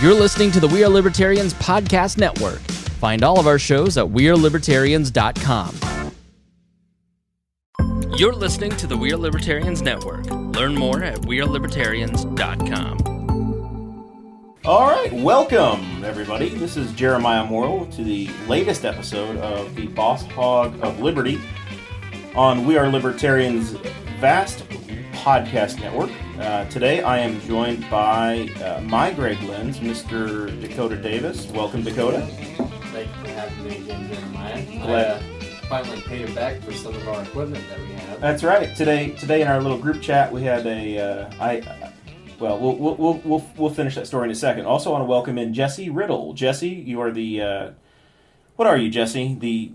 You're listening to the We Are Libertarians podcast network. Find all of our shows at wearelibertarians.com. You're listening to the We Are Libertarians network. Learn more at wearelibertarians.com. All right, welcome everybody. This is Jeremiah Morrell to the latest episode of the Boss Hog of Liberty on We Are Libertarians' vast podcast network. Today I am joined by my Greg Lenz, Mr. Dakota Davis. Welcome, Dakota. Thank you for having me again, Jeremiah. Glad. I finally paid it back for some of our equipment that we have. That's right. Today in our little group chat we had we'll finish that story in a second. Also want to welcome in Jesse Riddle. Jesse, you are the what are you, Jesse? The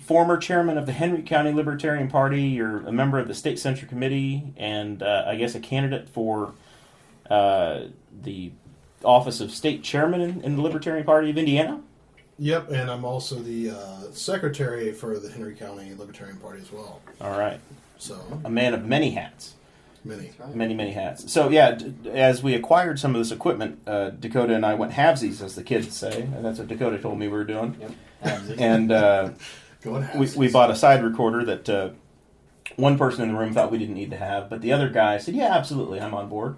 former chairman of the Henry County Libertarian Party. You're a member of the State Central Committee, and I guess a candidate for the office of state chairman in the Libertarian Party of Indiana. Yep, and I'm also the secretary for the Henry County Libertarian Party as well. All right. So A man of many hats. Many. Right. Many hats. So, yeah, as we acquired some of this equipment, Dakota and I went halvesies, as the kids say. And that's what Dakota told me we were doing. Yep. Halvesies. And we bought a side recorder that one person in the room thought we didn't need to have, but the other guy said, yeah, absolutely, I'm on board.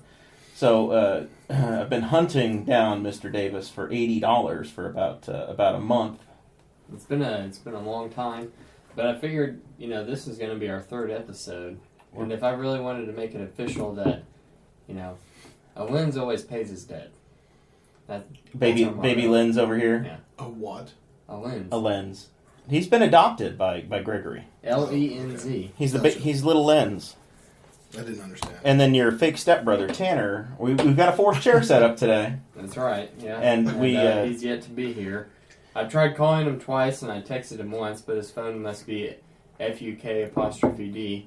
So I've been hunting down Mr. Davis for $80 for about a month. It's been a long time, but I figured, this is going to be our third episode, and if I really wanted to make it official that, a Lenz always pays his debt. Baby Lenz over here. Yeah. A what? A Lenz. A Lenz. He's been adopted by Gregory. Lenz. He's little Lenz. I didn't understand. And then your fake stepbrother Tanner. We've got a fourth chair set up today. That's right. Yeah. And he's yet to be here. I tried calling him twice and I texted him once, but his phone must be FUK''D.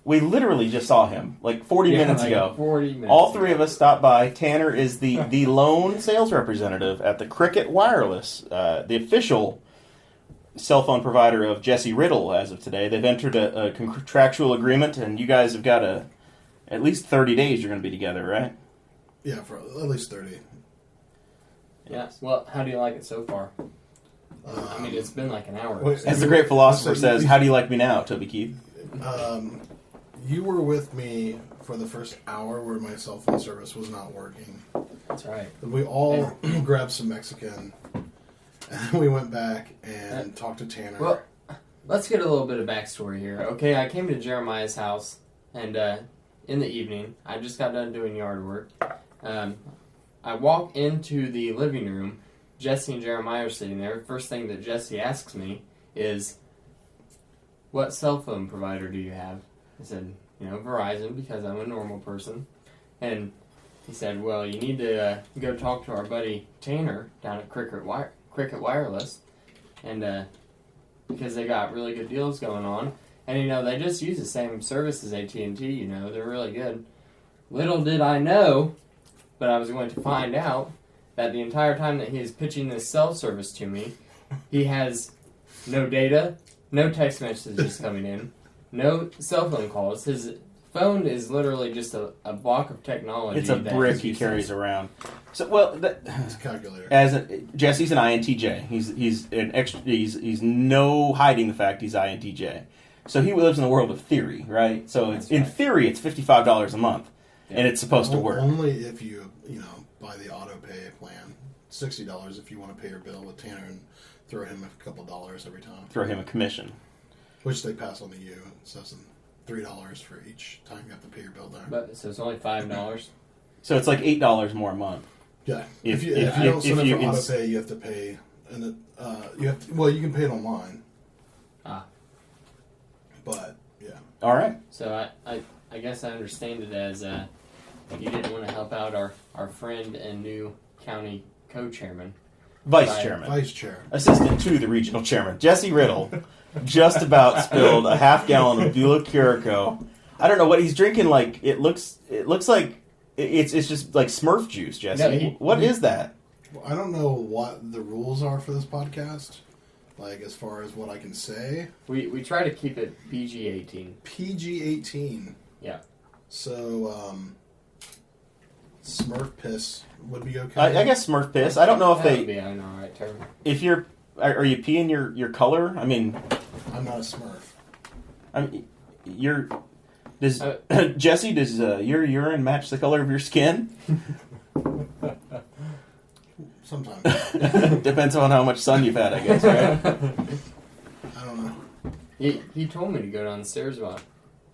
We literally just saw him like 40 minutes ago. 40 minutes. All three of us stopped by. Tanner is the lone sales representative at the Cricket Wireless, the official cell phone provider of Jesse Riddle as of today. They've entered a contractual agreement, and you guys have got at least 30 days you're going to be together, right? Yeah, for at least 30. Yes. Well, how do you like it so far? It's been like an hour. As the great philosopher says, how do you like me now, Toby Keith? You were with me for the first hour where my cell phone service was not working. That's right. We all grabbed some Mexican, and we went back and talked to Tanner. Well, let's get a little bit of backstory here. Okay, I came to Jeremiah's house, and in the evening, I just got done doing yard work. I walk into the living room. Jesse and Jeremiah are sitting there. First thing that Jesse asks me is, what cell phone provider do you have? I said, Verizon, because I'm a normal person. And he said, well, you need to go talk to our buddy Tanner down at Cricket Wireless, and because they got really good deals going on. And, they just use the same service as AT&T, they're really good. Little did I know, but I was going to find out that the entire time that he is pitching this cell service to me, he has no data, no text messages coming in, no cell phone calls. His phone is literally just a block of technology. It's a brick he carries around. So, it's a calculator. Jesse's an INTJ. He's no hiding the fact he's INTJ. So he lives in the world of theory, right? So in theory, it's $55 a month, and it's supposed to work. Only if you buy the auto pay plan. $60 if you want to pay your bill with Tanner and throw him a couple dollars every time. Throw him a commission. Which they pass on to you. So it's $3 for each time you have to pay your bill there. So it's only $5. So it's like $8 more a month. Yeah. If you don't sign up for auto pay, you have to pay, and you can pay it online. But yeah. All right. So I guess I understand it as you didn't want to help out our friend and new county co-chairman. Vice chairman. Vice chair. Assistant to the regional chairman. Jesse Riddle just about spilled a half gallon of Beulah Curacao. I don't know what he's drinking. Like it looks like it's just like Smurf juice, Jesse. What is that? Well, I don't know what the rules are for this podcast. Like as far as what I can say. We try to keep it PG-18. PG-18. Yeah. So Smurf piss would be okay. I guess Smurf piss. I don't know if That they. would be an alright term. If you're, are you peeing your color? I mean, I'm not a Smurf. I mean, does Jesse? Does your urine match the color of your skin? Sometimes. Depends on how much sun you've had, I guess. Right? I don't know. He told me to go downstairs while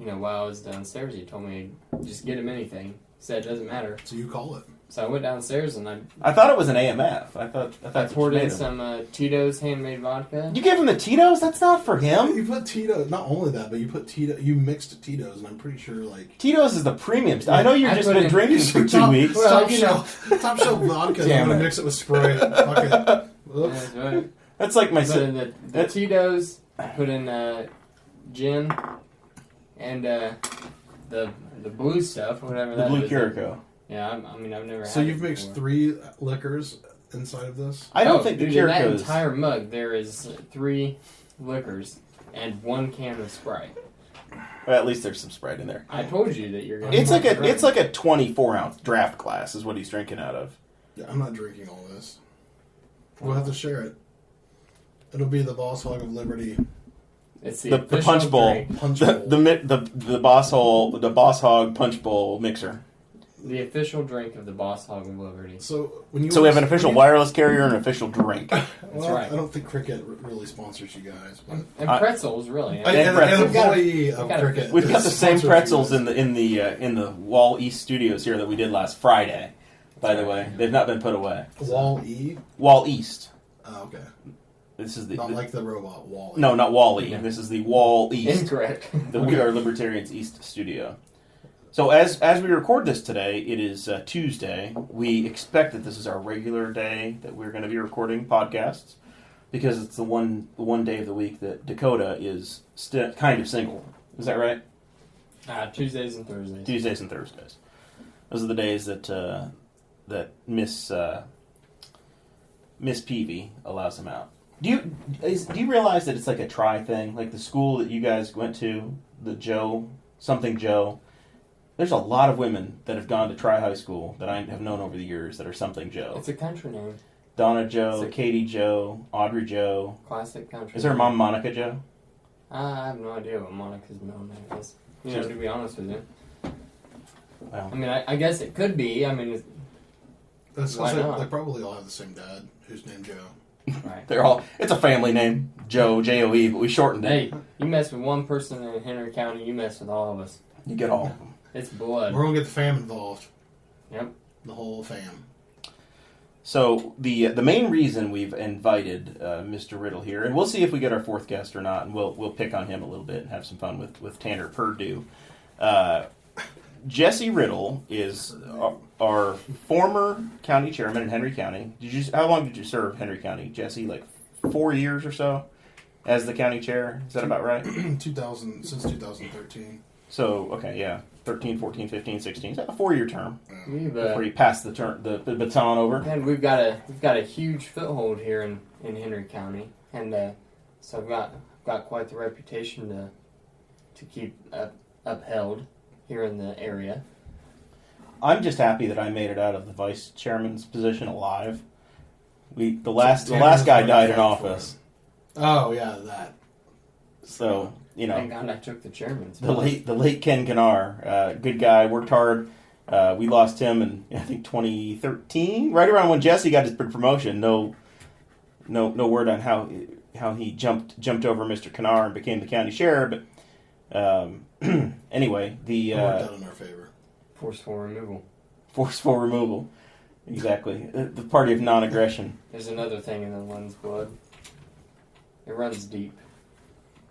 I was downstairs. He told me just get him anything. He said it doesn't matter. So you call it. So I went downstairs and I thought it was an AMF. I thought I poured in some Tito's handmade vodka. You gave him the Tito's? That's not for him. You put Tito's. Not only that, but you put Tito. You mixed Tito's, and I'm pretty sure like Tito's is the premium stuff. I know you've just been drinking for 2 weeks. Top shelf vodka. I'm gonna mix it with Sprite. Fuck it. That's right. That's like my. Put in the Tito's. I put in gin and the blue stuff, whatever The that blue is. Curacao. Yeah, I've never had. So you've it mixed before. 3 liquors inside of this. I don't think dude, the in that Curacao's. entire mug there is 3 liquors and 1 can of Sprite. Well, at least there's some Sprite in there. I told you that you're gonna. It's like a 24-ounce draft glass is what he's drinking out of. Yeah, I'm not drinking all this. We'll have to share it. It'll be the Boss Hog of Liberty It's The official punch bowl. drink. punch bowl. The boss hog punch bowl mixer. The official drink of the Boss Hog of Liberty. So We have an official wireless carrier and an official drink. Well, right. I don't think Cricket really sponsors you guys, but And pretzels, really. And an pretzels. employee of We've got a- Cricket. We've got the same sponsors you pretzels guys. in the Wall East studios here that we did last Friday. By the way, they've not been put away. Wall E. Wall East. Oh, okay. This is Not like the robot Wall. No, not Wall-E. No. This is the Wall East. Incorrect. The We Are Libertarians East studio. So as we record this today, it is Tuesday. We expect that this is our regular day that we're going to be recording podcasts because it's the one day of the week that Dakota is kind of single. Is that right? Tuesdays and Thursdays. Tuesdays and Thursdays. Those are the days that Miss Peavy allows him out. Do you realize that it's like a tri thing? Like the school that you guys went to, the Joe. There's a lot of women that have gone to Tri High School that I have known over the years that are something Joe. It's a country name. Donna Joe, Katie Joe, Audrey Joe. Classic country. Is her name. mom Monica Joe? I have no idea what Monica's middle name is. To be honest with you. Well, I mean, I guess it could be. I mean, That's Why not? They probably all have the same dad, who's named Joe. right. it's a family name, Joe, J-O-E, but we shortened it. Hey, you mess with one person in Henry County, you mess with all of us. You get all of them. It's blood. We're gonna get the fam involved. Yep. The whole fam. So the main reason we've invited Mr. Riddle here, and we'll see if we get our 4th guest or not, and we'll pick on him a little bit and have some fun with Tanner Perdew. Jesse Riddle is our former county chairman in Henry County. How long did you serve Henry County, Jesse? Like 4 years or so as the county chair? Is that about right? 2000 since 2013. So okay, yeah, 13, 14, 15, 16. Is that a 4-year term We've before you pass the baton over? and we've got a huge foothold here in Henry County, and so I've got quite the reputation to keep upheld here in the area. I'm just happy that I made it out of the vice chairman's position alive. The last guy died in office, Oh yeah, that. so Thank God I took the chairman's. the late Ken Kanar, good guy, worked hard. We lost him in I think 2013, right around when Jesse got his big promotion. No word on how he jumped over Mr. Kanar and became the county sheriff, but. Anyway, It worked out in our favor. Forceful removal. Forceful removal. Exactly. The party of non-aggression There's another thing in the Lund's blood. It runs deep.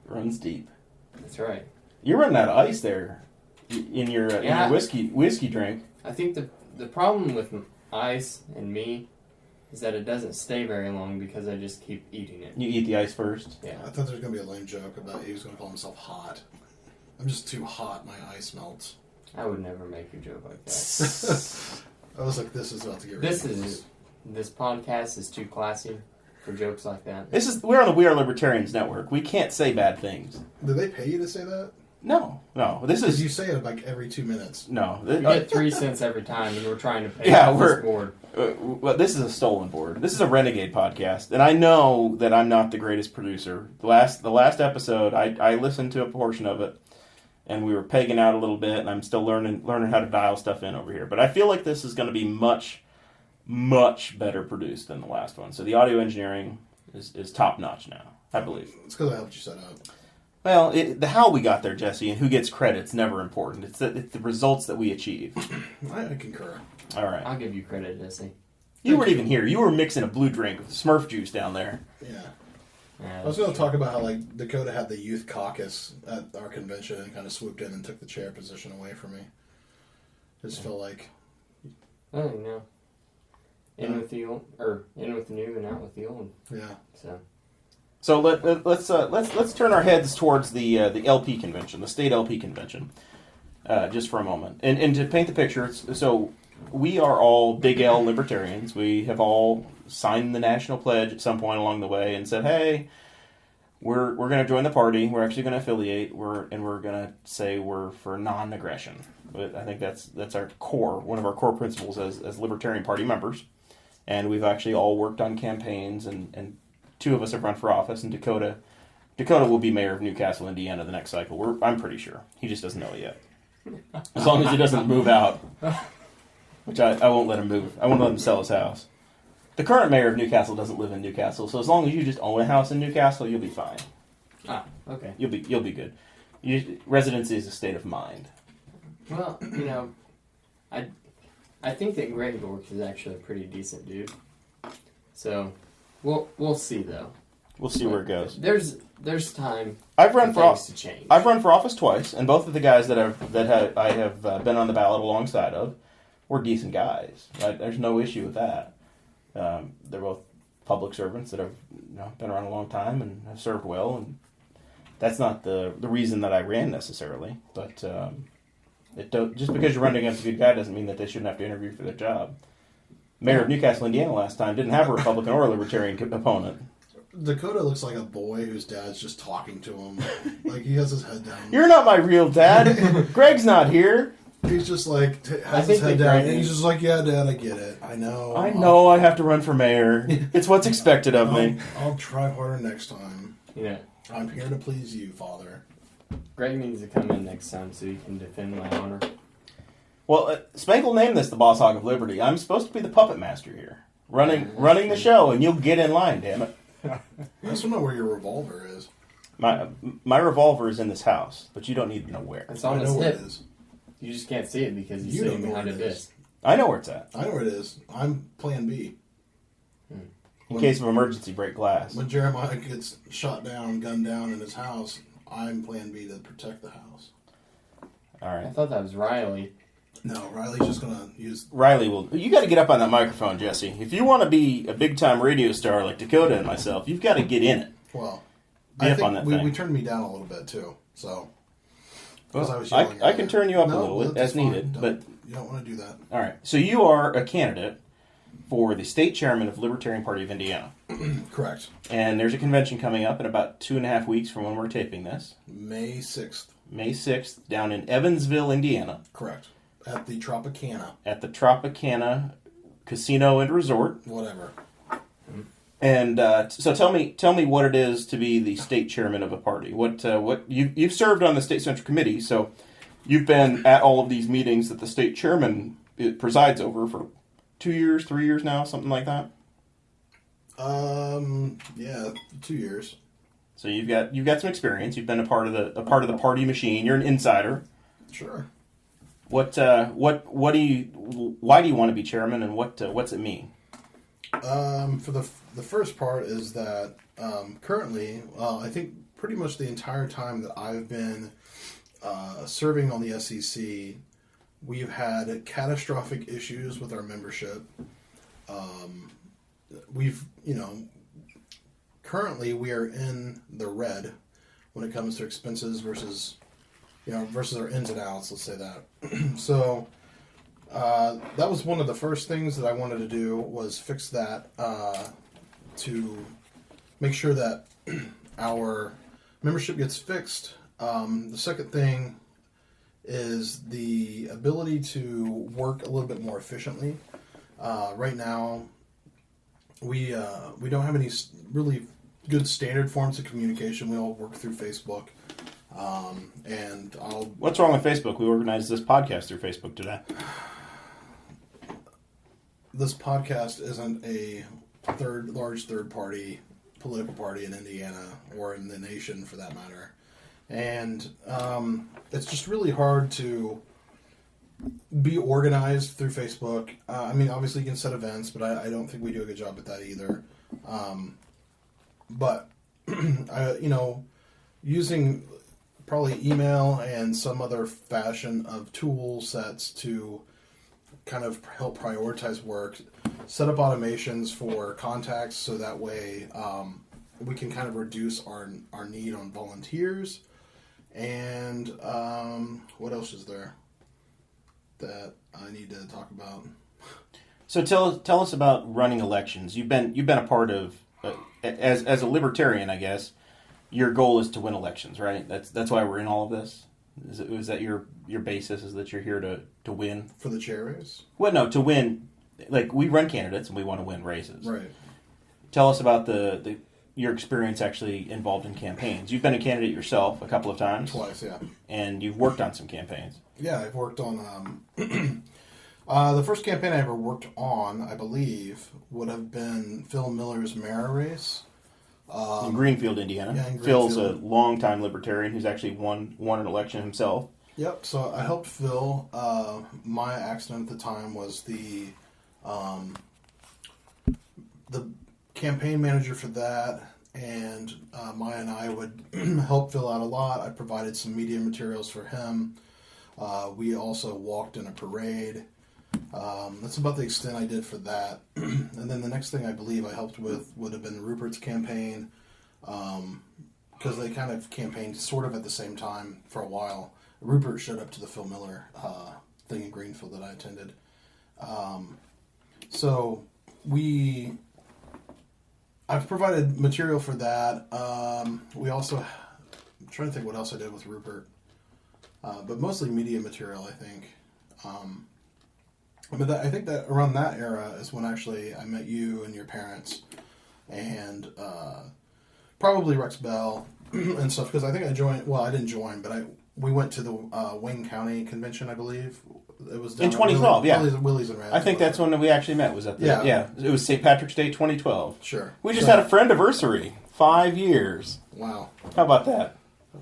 runs deep. That's right. You're running out of ice there in your whiskey drink. I think the problem with ice and me is that it doesn't stay very long because I just keep eating it. You eat the ice first. Yeah. I thought there was gonna be a lame joke about he was gonna call himself hot. I'm just too hot. My ice melts. I would never make a joke like that. I was like, this is about to get This ridiculous. This podcast is too classy for jokes like that. We're on the We Are Libertarians network. We can't say bad things. Did they pay you to say that? No. This Because is you say it like every 2 minutes. no. You get 3 cents every time, and we're trying to pay Yeah, off this board. Well, this is a stolen board. This is a renegade podcast, and I know that I'm not the greatest producer. The last episode, I listened to a portion of it, and we were pegging out a little bit, and I'm still learning how to dial stuff in over here. But I feel like this is going to be much, much better produced than the last one. So the audio engineering is top notch now, I believe. It's because I helped you set up. Well, the how we got there, Jesse, and who gets credit's never important. It's the results that we achieve. I concur. All right. I'll give you credit, Jesse. You weren't even here. You were mixing a blue drink with Smurf juice down there. Yeah. I was going to talk about how like Dakota had the youth caucus at our convention and kind of swooped in and took the chair position away from me. It just felt like, Oh, no. In with the old, or in with the new and out with the old. yeah. So let's turn our heads towards the LP convention, the state LP convention, just for a moment, and to paint the picture. So we are all big L libertarians. We have all signed the national pledge at some point along the way and said, "Hey, we're going to join the party. We're actually going to affiliate. We're going to say we're for non-aggression." But I think that's our core, one of our core principles as Libertarian Party members. And we've actually all worked on campaigns, and 2 of us have run for office, and Dakota will be mayor of Newcastle, Indiana the next cycle. I'm pretty sure. He just doesn't know it yet. As long as he doesn't move out, which I won't let him move. I won't let him sell his house. The current mayor of Newcastle doesn't live in Newcastle, so as long as you just own a house in Newcastle, you'll be fine. Ah, okay. You'll be good. Residency is a state of mind. Well, I think that Greg Dork is actually a pretty decent dude. So, we'll see though. We'll see where it goes. There's time. I've run for for things to change. I've run for office twice, and both of the guys I have been on the ballot alongside of were decent guys. There's no issue with that. They're both public servants that have been around a long time and have served well, and that's not the reason that I ran necessarily. But just because you're running against a good guy doesn't mean that they shouldn't have to interview for their job. Mayor of Newcastle, Indiana last time didn't have a Republican or a Libertarian opponent. Dakota looks like a boy whose dad's just talking to him. Like, he has his head down. You're not my real dad. Greg's not here. He's just like, has his head down, and he's just like, yeah, Dad, I get it. I know I have to run for mayor. It's what's expected of me. I'll try harder next time. Yeah. I'm here to please you, Father. Greg needs to come in next time so he can defend my honor. Well, Spangle named this the Boss Hog of Liberty. I'm supposed to be the puppet master here. Running the show, and you'll get in line, damn it. I just don't know where your revolver is. My revolver is in this house, but you don't need to know where. It's on I his know where hip. it is. You just can't see it because he's You sitting don't know behind a where it is. disc. I know where it's at. I know where it is. I'm Plan B. In case of emergency, break glass. When Jeremiah gets shot down, gunned down in his house, I'm Plan B to protect the house. All I right. thought that was Riley. No, Riley's just going to use... Riley will... You got to get up on that microphone, Jesse. If you want to be a big-time radio star like Dakota and myself, you've got to get in it. Well, Get I up think on that thing. we turned me down a little bit, too. So... Well, I was I yelling can earlier. turn you up a No, little that's as needed, fine. but... You don't want to do that. All right. So you are a candidate for the state chairman of the Libertarian Party of Indiana. Correct. And there's a convention coming up in about 2.5 weeks from when we're taping this. May 6th. May 6th, down in Evansville, Indiana. Correct. At the Tropicana. At the Tropicana Casino and Resort. Whatever. And so tell me what it is to be the state chairman of a party. What you've served on the state central committee, so you've been at all of these meetings that the state chairman presides over for 2 years, 3 years now, something like that. Yeah, 2 years. So you've got some experience. You've been a part of the party machine. You're an insider. Sure. Why do you want to be chairman, and what's it mean? For the first part is that currently, I think pretty much the entire time that I've been serving on the SEC, we've had catastrophic issues with our membership. Currently we are in the red when it comes to expenses versus our ins and outs. Let's say that. So. That was one of the first things that I wanted to do was fix that to make sure that our membership gets fixed The second thing is the ability to work a little bit more efficiently. Right now, we don't have any really good standard forms of communication. We all work through Facebook. What's wrong with Facebook? We organized this podcast through Facebook today. This podcast isn't a large third-party political party in Indiana or in the nation, for that matter. And it's just really hard to be organized through Facebook. I mean, obviously you can set events, but I don't think we do a good job at that either. But using probably email and some other fashion of tool sets to kind of help prioritize work, set up automations for contacts so that way we can kind of reduce our need on volunteers. And what else is there that I need to talk about? So tell us about running elections. You've been a part of as a libertarian, I guess. Your goal is to win elections, right? That's why we're in all of this. Is that your basis? Is that you're here to win For the chair race? Well, no, to win. Like, we run candidates and we want to win races. Right. Tell us about your experience actually involved in campaigns. You've been a candidate yourself a couple of times. Twice, yeah. And you've worked on some campaigns. Yeah, I've worked on... the first campaign I ever worked on, I believe, would have been Phil Miller's mayor race. In Greenfield, Indiana. Yeah, in Phil's a Greenfield. longtime libertarian who's actually won an election himself. Yep, so I helped Phil. My accident at the time was the campaign manager for that, and Maya and I would help Phil out a lot. I provided some media materials for him. We also walked in a parade. That's about the extent I did for that. And then the next thing I believe I helped with would have been Rupert's campaign, because they kind of campaigned sort of at the same time for a while. Rupert showed up to the Phil Miller thing in Greenfield that I attended. So I've provided material for that. We also, I'm trying to think what else I did with Rupert, but mostly media material, I think. But I think that around that era is when actually I met you and your parents, and probably Rex Bell and stuff. Because I think I joined. Well, I didn't join, but we went to the Wayne County convention, I believe. It was down In 2012, yeah. Willie's and Rad. I think that's when we actually met. Was at the Yeah. It was St. Patrick's Day 2012. Sure. We just had a friend anniversary. 5 years. Wow. How about that?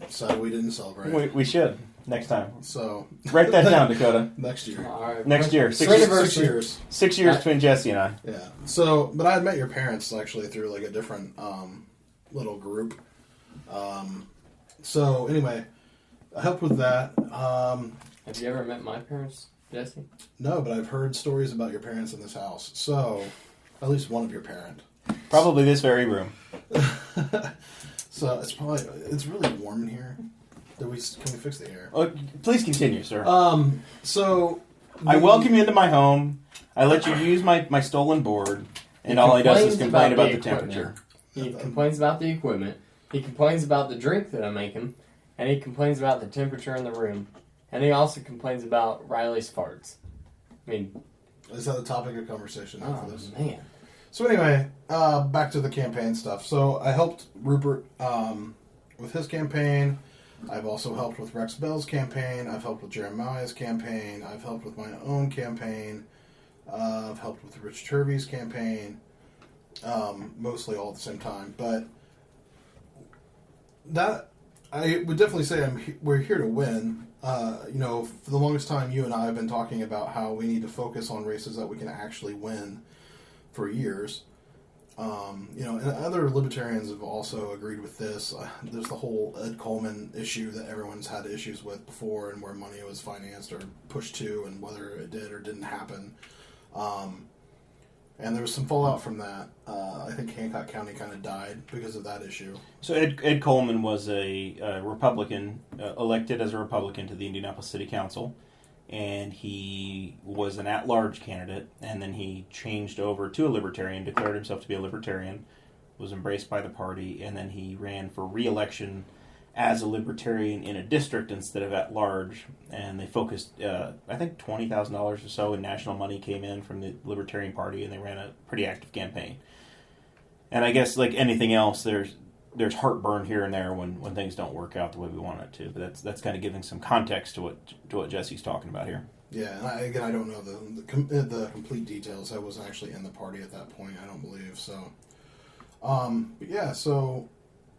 So we didn't celebrate. We should next time. So Write that down, Dakota. next year. All right. Next year. Six 6 years. 6 years. 6 years between Jesse and I. Yeah. So, but I had met your parents actually through like a different little group. So anyway, I helped with that. Have you ever met my parents, Jesse? No, but I've heard stories about your parents in this house. So, at least one of your parents. Probably this very room. So it's really warm in here. Can we fix the air? Oh, please continue, sir. So I welcome you into my home. I let you use my stolen board, and all he does is complain about the temperature. He complains about the equipment. He complains about the drink that I make him, and he complains about the temperature in the room, and he also complains about Riley's farts. I mean, is that the topic of conversation now for this? Man. So anyway, back to the campaign stuff. So I helped Rupert with his campaign. I've also helped with Rex Bell's campaign. I've helped with Jeremiah's campaign. I've helped with my own campaign. I've helped with Rich Turvey's campaign. Mostly all at the same time. But that, I would definitely say we're here to win. For the longest time, you and I have been talking about how we need to focus on races that we can actually win for years. And other libertarians have also agreed with this. There's the whole Ed Coleman issue that everyone's had issues with before, and where money was financed or pushed to, and whether it did or didn't happen. And there was some fallout from that. I think Hancock County kind of died because of that issue. So Ed Coleman was a Republican, elected as a Republican to the Indianapolis City Council, and he was an at-large candidate, and then he changed over to a Libertarian, declared himself to be a Libertarian, was embraced by the party, and then he ran for re-election as a Libertarian in a district instead of at large. And they focused, I think $20,000 or so in national money came in from the Libertarian Party, and they ran a pretty active campaign. And I guess, like anything else, there's heartburn here and there when things don't work out the way we want it to. But that's kind of giving some context to what Jesse's talking about here. Yeah, and I don't know the complete details. I wasn't actually in the party at that point, I don't believe. So, but yeah, so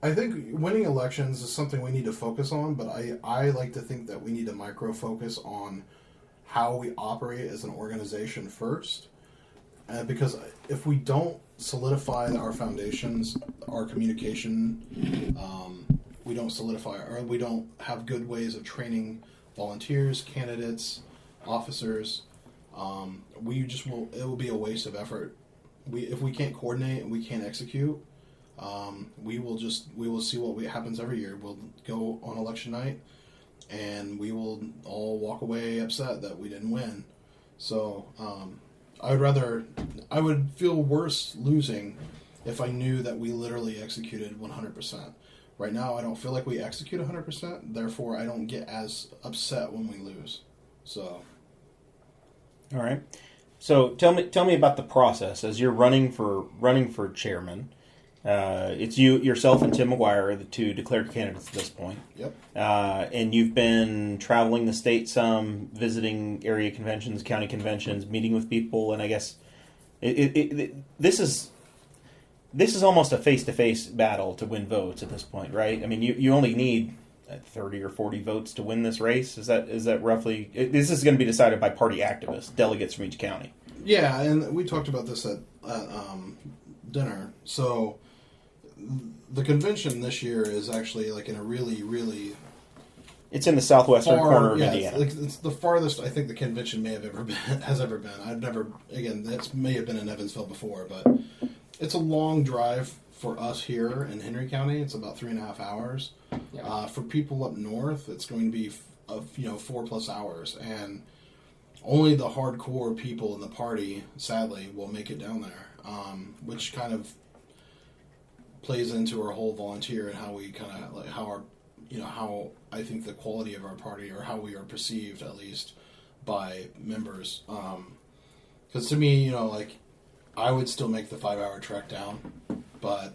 I think winning elections is something we need to focus on, but I like to think that we need to micro-focus on how we operate as an organization first. Because if we don't solidify our foundations, our communication, we don't solidify, or we don't have good ways of training volunteers, candidates, officers, it will be a waste of effort. If we can't coordinate and we can't execute, we will see what happens every year. We'll go on election night, and we will all walk away upset that we didn't win. So, I would feel worse losing if I knew that we literally executed 100%. Right now, I don't feel like we execute 100%. Therefore, I don't get as upset when we lose. So, all right. So tell me about the process as you're running for chairman. It's yourself and Tim McGuire are the two declared candidates at this point. Yep. And you've been traveling the state some, visiting area conventions, county conventions, meeting with people, and I guess this is almost a face-to-face battle to win votes at this point, right? I mean, you only need 30 or 40 votes to win this race. Is that roughly? This is going to be decided by party activists, delegates from each county. Yeah, and we talked about this at dinner. So the convention this year is actually like in a really, really... It's in the southwestern corner of Indiana. It's the farthest I think the convention has ever been. I've never, again, that may have been in Evansville before, but it's a long drive for us here in Henry County. It's about 3.5 hours. Yeah. For people up north, it's going to be 4+ hours, and only the hardcore people in the party, sadly, will make it down there, which kind of plays into our whole volunteer and how we kind of like how I think the quality of our party, or how we are perceived at least by members. Because to me, I would still make the 5-hour trek down, but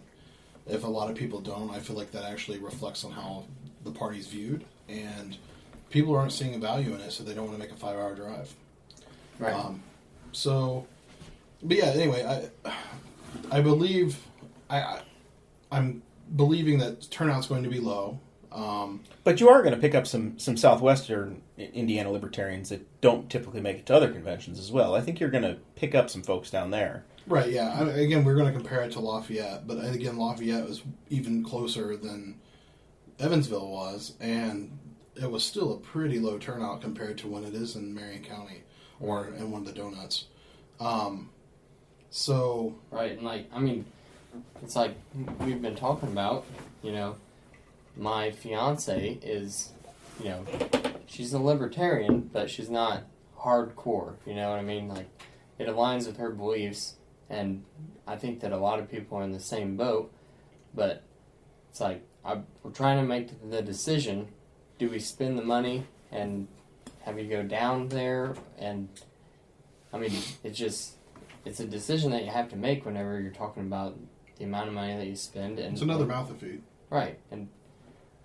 if a lot of people don't, I feel like that actually reflects on how the party's viewed, and people aren't seeing a value in it, so they don't want to make a 5-hour drive. Right. But yeah, anyway, I believe I'm believing that turnout's going to be low. But you are going to pick up some southwestern Indiana libertarians that don't typically make it to other conventions as well. I think you're going to pick up some folks down there. Right, yeah. Again, we're going to compare it to Lafayette, but again, Lafayette was even closer than Evansville was, and it was still a pretty low turnout compared to when it is in Marion County or in one of the donuts. Right, and it's like we've been talking about, my fiance is, she's a libertarian, but she's not hardcore, you know what I mean? Like, it aligns with her beliefs, and I think that a lot of people are in the same boat, but it's like, we're trying to make the decision, do we spend the money and have you go down there? And, it's a decision that you have to make whenever you're talking about the amount of money that you spend. And it's another mouth to feed. Right, and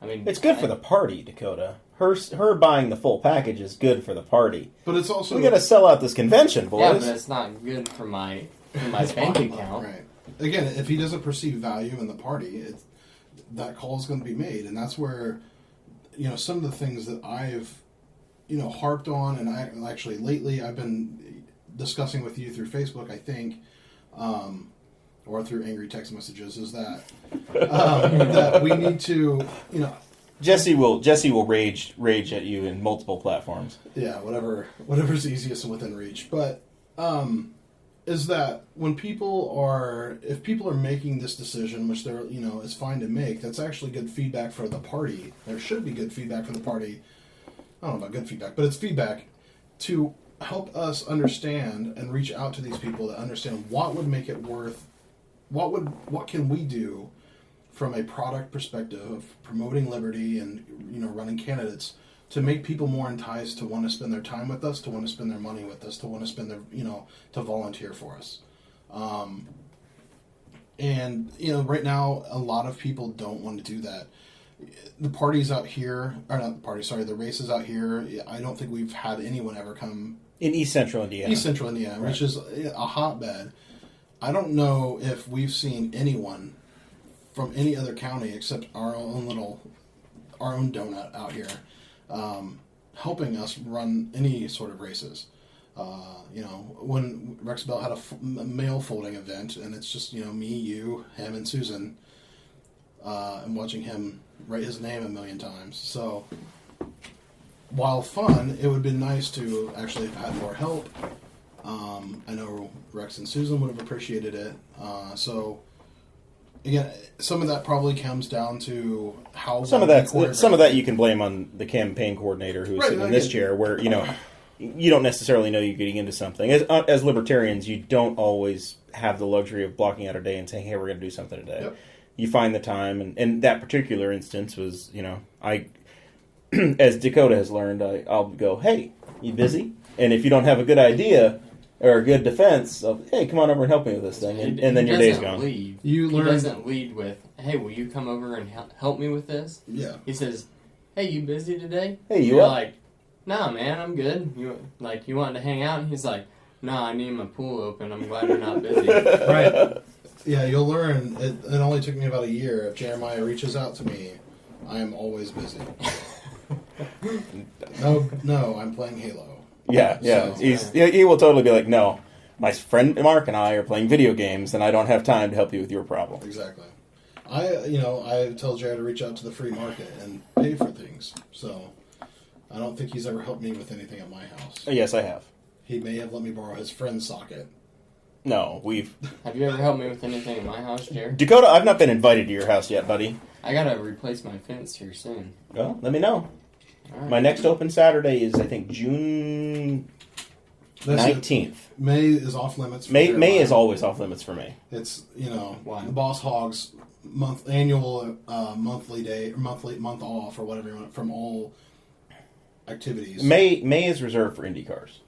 it's good for the party, Dakota. Her buying the full package is good for the party. But it's also we got to sell out this convention, boys. Yeah, but it's not good for my bank account. Right. Again, if he doesn't perceive value in the party, that call is going to be made, and that's where some of the things that I've harped on, and I actually lately I've been discussing with you through Facebook, I think. Or through angry text messages, is that that we need to, Jesse will rage at you in multiple platforms. Yeah, whatever's easiest and within reach. But is that if people are making this decision, which they're is fine to make, that's actually good feedback for the party. There should be good feedback for the party. I don't know about good feedback, but it's feedback to help us understand and reach out to these people to understand what would make it worth. What can we do from a product perspective of promoting liberty and running candidates to make people more enticed to want to spend their time with us, to want to spend their money with us, to want to spend their to volunteer for us. And right now a lot of people don't want to do that. The parties out here, or not the parties, sorry, the races out here, I don't think we've had anyone ever come in East Central Indiana. Right. Which is a hotbed. I don't know if we've seen anyone from any other county except our own donut out here helping us run any sort of races. When Rex Bell had a mail folding event, and it's just me, you, him, and Susan, and watching him write his name a million times. So while fun, it would have been nice to actually have had more help. I know Rex and Susan would have appreciated it. So again, some of that probably comes down to how some of that you can blame on the campaign coordinator who's sitting in this chair, where you don't necessarily know you're getting into something. As libertarians, you don't always have the luxury of blocking out a day and saying, "Hey, we're going to do something today." Yep. You find the time, and that particular instance was, I, as Dakota has learned, I'll go, "Hey, you busy?" And if you don't have a good idea or a good defense of, "Hey, come on over and help me with this thing," and then your day's gone. He doesn't lead with, "Hey, will you come over and help me with this?" Yeah. He says, "Hey, you busy today?" Hey, you You're up? like, "Nah, man, I'm good. You wanted to hang out?" And he's like, "Nah, I need my pool open. I'm glad you're not busy." Right. Yeah, you'll learn. It only took me about a year. If Jeremiah reaches out to me, I am always busy. No, I'm playing Halo. Yeah. So, he will totally be like, "No, my friend Mark and I are playing video games, and I don't have time to help you with your problem." Exactly. I tell Jared to reach out to the free market and pay for things. So I don't think he's ever helped me with anything at my house. Yes, I have. He may have let me borrow his friend's socket. No, we've... Have you ever helped me with anything in my house, Jared? Dakota, I've not been invited to your house yet, buddy. I gotta replace my fence here soon. Well, let me know. Right. My next open Saturday is, I think, June 19th. May is off limits. May is always off limits for me. It's Why? the Boss Hogs month off or whatever you want from all activities. May is reserved for Indy cars,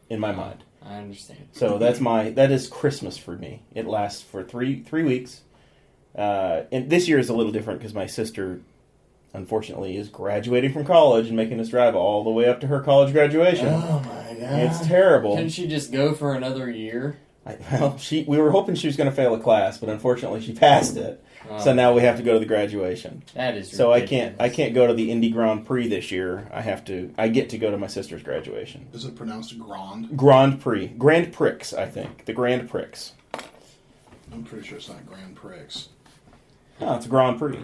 in my mind. I understand. So that is Christmas for me. It lasts for three weeks. And this year is a little different because my sister, unfortunately, is graduating from college and making us drive all the way up to her college graduation. Oh my god. It's terrible. Couldn't she just go for another year? We were hoping she was going to fail a class, but unfortunately she passed it. So now we have to go to the graduation. That is ridiculous. So I can't go to the Indy Grand Prix this year. I get to go to my sister's graduation. Is it pronounced Grand? Grand Prix. Grand Prix, I think. The Grand Prix. I'm pretty sure it's not Grand Prix. No, it's Grand Prix.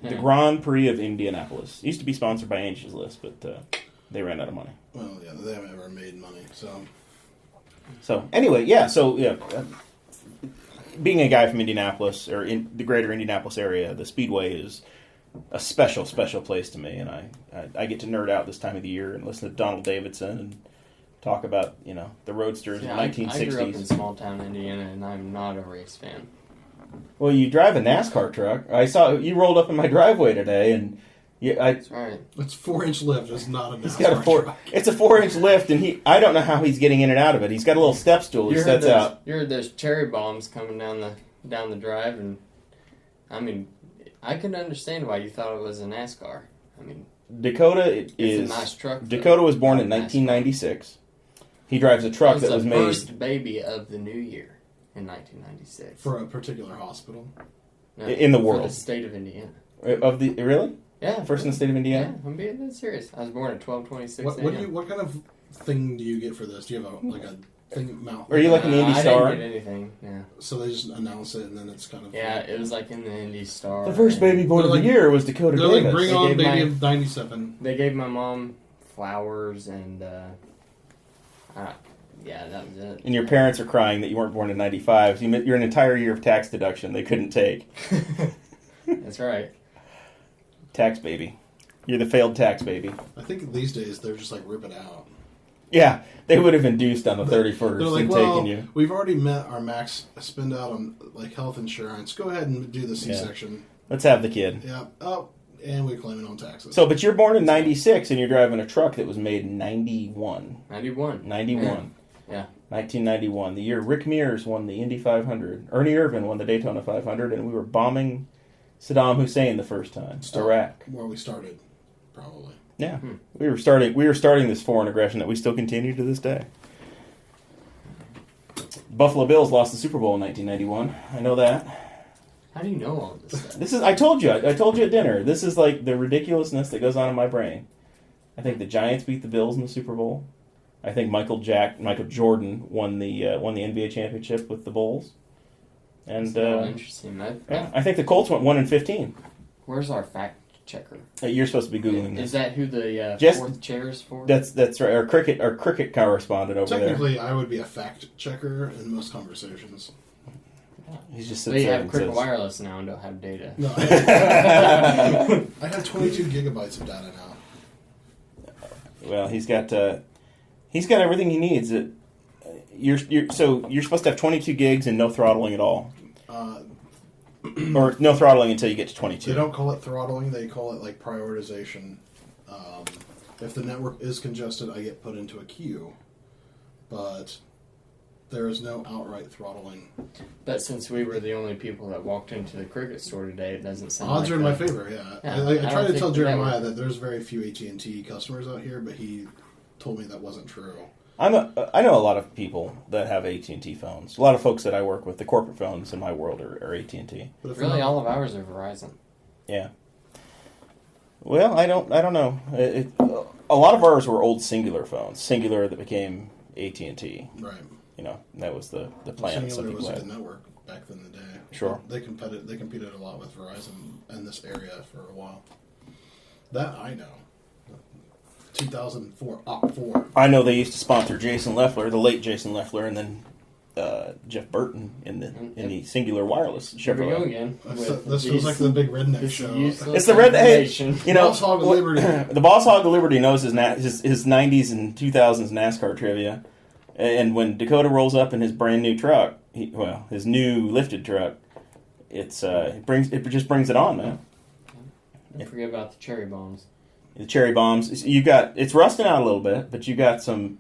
The Grand Prix of Indianapolis. It used to be sponsored by Angie's List, but they ran out of money. Well, yeah, they haven't ever made money, So anyway, yeah. So being a guy from Indianapolis or in the greater Indianapolis area, the Speedway is a special place to me, and I get to nerd out this time of the year and listen to Donald Davidson and talk about the roadsters in the 1960s. I grew up in small town Indiana, and I'm not a race fan. Well, you drive a NASCAR truck. I saw you rolled up in my driveway today, and That's right. It's 4-inch lift. It's not a. He's got It's a 4-inch lift, and I don't know how he's getting in and out of it. He's got a little step stool he sets out. You heard those cherry bombs coming down the drive, and I mean, I can understand why you thought it was a NASCAR. I mean, Dakota it's a nice truck. Dakota was born in 1996. He drives a truck that was made. The first baby of the new year in 1996 for a particular hospital in the world. For the state of Indiana. Really? Yeah, first in the state of Indiana. Yeah, I'm being dead serious. I was born at 12/26. What kind of thing do you get for this? Do you have a thing mount? Are you like an Indy Star? I didn't get anything. Yeah. So they just announce it, and then it's kind of. Yeah, it was like in the Indy Star. The first baby born of the year was Dakota Davis. Like, bring on baby of 97. They gave my mom flowers and. Yeah, that was it. And your parents are crying that you weren't born in 95. So you're an entire year of tax deduction they couldn't take. That's right. Tax baby. You're the failed tax baby. I think these days they're just like rip it out. Yeah, they would have induced on the 31st they're like, and well, taken you. We've already met our max spend out on like health insurance. Go ahead and do the C-section. Let's have the kid. Yeah. Oh, and we claim it on taxes. So, but you're born in 96 and you're driving a truck that was made in 91. 91. 91. Yeah. 1991. The year Rick Mears won the Indy 500. Ernie Irvin won the Daytona 500, and we were bombing Saddam Hussein the first time. Iraq. Where we started, probably. Yeah. We were starting this foreign aggression that we still continue to this day. Buffalo Bills lost the Super Bowl in 1991. I know that. How do you know all this stuff? This is I told you at dinner. This is like the ridiculousness that goes on in my brain. I think the Giants beat the Bills in the Super Bowl. I think Michael Jordan won the NBA championship with the Bulls. And interesting. I think the Colts went 1-15. Where's our fact checker? You're supposed to be googling this. Is that who the fourth chair is for? That's right. Our cricket correspondent over Technically, I would be a fact checker in most conversations. He's just They have Cricket Wireless now and don't have data. No, I have 22 gigabytes of data now. Well, he's got everything he needs. You're supposed to have 22 gigs and no throttling at all, or no throttling until you get to 22. They don't call it throttling; they call it like prioritization. If the network is congested, I get put into a queue, but there is no outright throttling. But since we were the only people that walked into the cricket store today, it doesn't sound odds like are in that. my favor. Yeah, I tried to tell Jeremiah that there's very few AT&T customers out here, but he told me that wasn't true. I know a lot of people that have AT&T phones. A lot of folks that I work with, the corporate phones in my world are AT&T. But really, all of ours are Verizon. Yeah. Well, I don't know. A lot of ours were old Singular phones. Singular that became AT&T. Right. You know, that was the plan. Singular was a good network back in the day. Sure. They competed a lot with Verizon in this area for a while. That I know. 2004, OP4. I know they used to sponsor Jason Leffler, the late Jason Leffler, and then Jeff Burton in the Singular Wireless Here we go Chevrolet. again. This was like the big redneck show. It's the red. Hey, you know, Boss Hog of Liberty. The Boss Hog of Liberty knows his 90s and 2000s NASCAR trivia, and when Dakota rolls up in his brand new truck, his new lifted truck, it just brings it on, man. Don't forget about the cherry bombs. The cherry bombs. It's rusting out a little bit, but you got some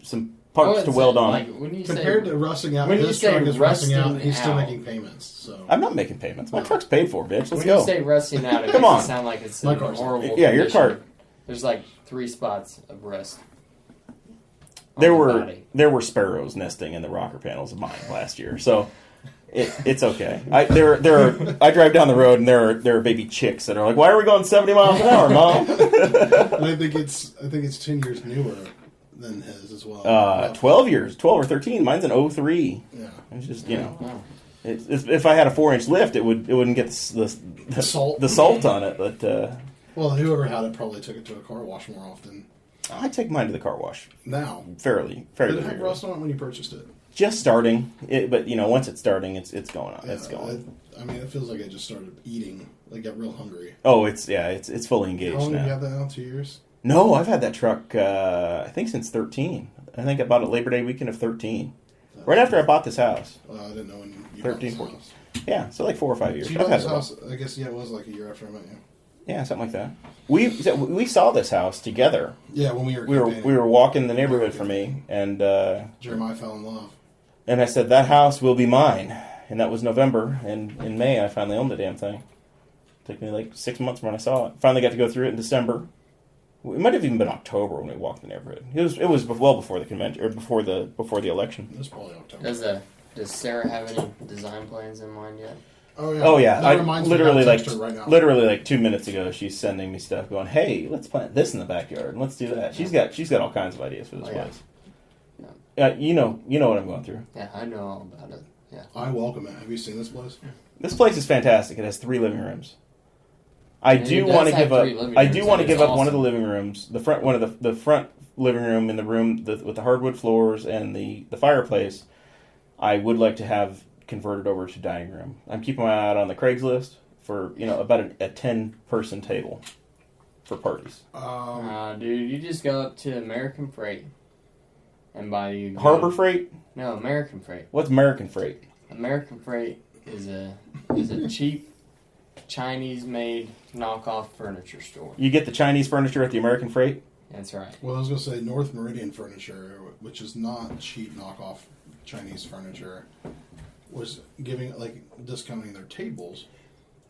parts to weld on. Like, when you Compared to rusting out, when you his say truck is rusting out. rusting He's still out. making payments. So I'm not making payments. My truck's paid for, bitch. Let's when go. you say rusting out, it Come makes on. it sound like it's My a car's horrible Yeah, your condition. car. There's like 3 spots of rust. on There the were body. sparrows nesting in the rocker panels of mine last year, so it's okay. I drive down the road and there are baby chicks that are like, "Why are we going 70 miles an hour, Mom?" and I think it's 10 years newer than his as well. 12 or 13. Mine's an 03. Yeah. It's just Wow. if I had a 4-inch lift, it wouldn't get the salt on it. But Well, whoever had it probably took it to a car wash more often. I take mine to the car wash Now, fairly did it have regularly. rust on it when you purchased it? Just starting, but once it's starting, it's going on. It's going. It feels like it just started eating. Like got real hungry. Oh, it's fully engaged How long now. have you had that now? 2 years? No, I've had that truck, I think since 13. I think I bought it Labor Day weekend of 13. Right after I bought this house. I didn't know when you 13, bought this house. Yeah, so like 4 or 5 years. So you I've bought had this it house, I guess, it was like a year after I met you. Yeah, something like that. We saw this house together. Yeah, when we were walking the neighborhood for me, and Jeremiah fell in love. and I said, that house will be mine. And that was November, and in May I finally owned the damn thing. Took me like 6 months when I saw it. Finally got to go through it in December. It might have even been October when we walked the neighborhood. It was well before the convention or before the election. It was probably October. Does Sarah have any design plans in mind yet? Oh yeah. That I reminds literally me, I text her right now. literally 2 minutes ago, she's sending me stuff, going, "Hey, let's plant this in the backyard, and let's do that." She's got all kinds of ideas for this place. Yeah. You know what I'm going through. Yeah, I know all about it. Yeah. I welcome it. Have you seen this place? This place is fantastic. It has 3 living rooms. I And do it want to does have give up. 3 living I rooms, do and want to it's give up one of awesome. the living rooms, the front living room in the room with the hardwood floors and the fireplace. I would like to have converted over to dining room. I'm keeping my eye out on the Craigslist for about a 10-person table for parties. Dude, you just go up to American Freight and buy you Harbor Freight? No, American Freight. What's American Freight? American Freight is a cheap Chinese-made knockoff furniture store. You get the Chinese furniture at the American Freight? That's right. Well, I was going to say North Meridian Furniture, which is not cheap knockoff Chinese furniture, was discounting their tables.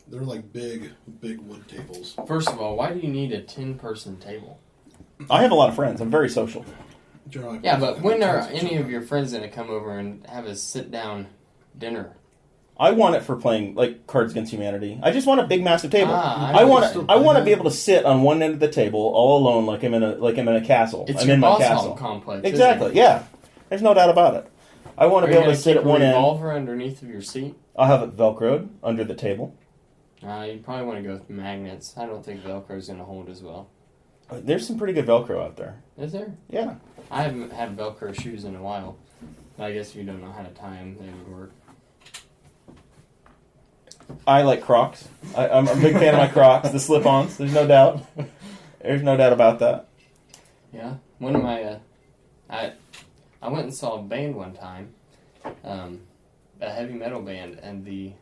They're like big wood tables. First of all, why do you need a 10-person table? I have a lot of friends. I'm very social. Generally, Yeah, but when are any of your friends going to come over and have a sit-down dinner? I want it for playing like Cards Against Humanity. I just want a big, massive table. I want to be able to sit on one end of the table all alone, like I'm in a castle. It's I'm your in my boss castle. hall complex. Exactly. Yeah. There's no doubt about it. I want to be able to sit at one end. Revolver underneath of your seat? I'll have it Velcroed under the table. You probably want to go with magnets. I don't think Velcro's going to hold as well. There's some pretty good Velcro out there. Is there? Yeah. I haven't had Velcro shoes in a while. But I guess if you don't know how to tie them, they would work. I like Crocs. I'm a big fan of my Crocs, the slip-ons. There's no doubt. There's no doubt about that. Yeah. One of my... I went and saw a band one time. A heavy metal band, and the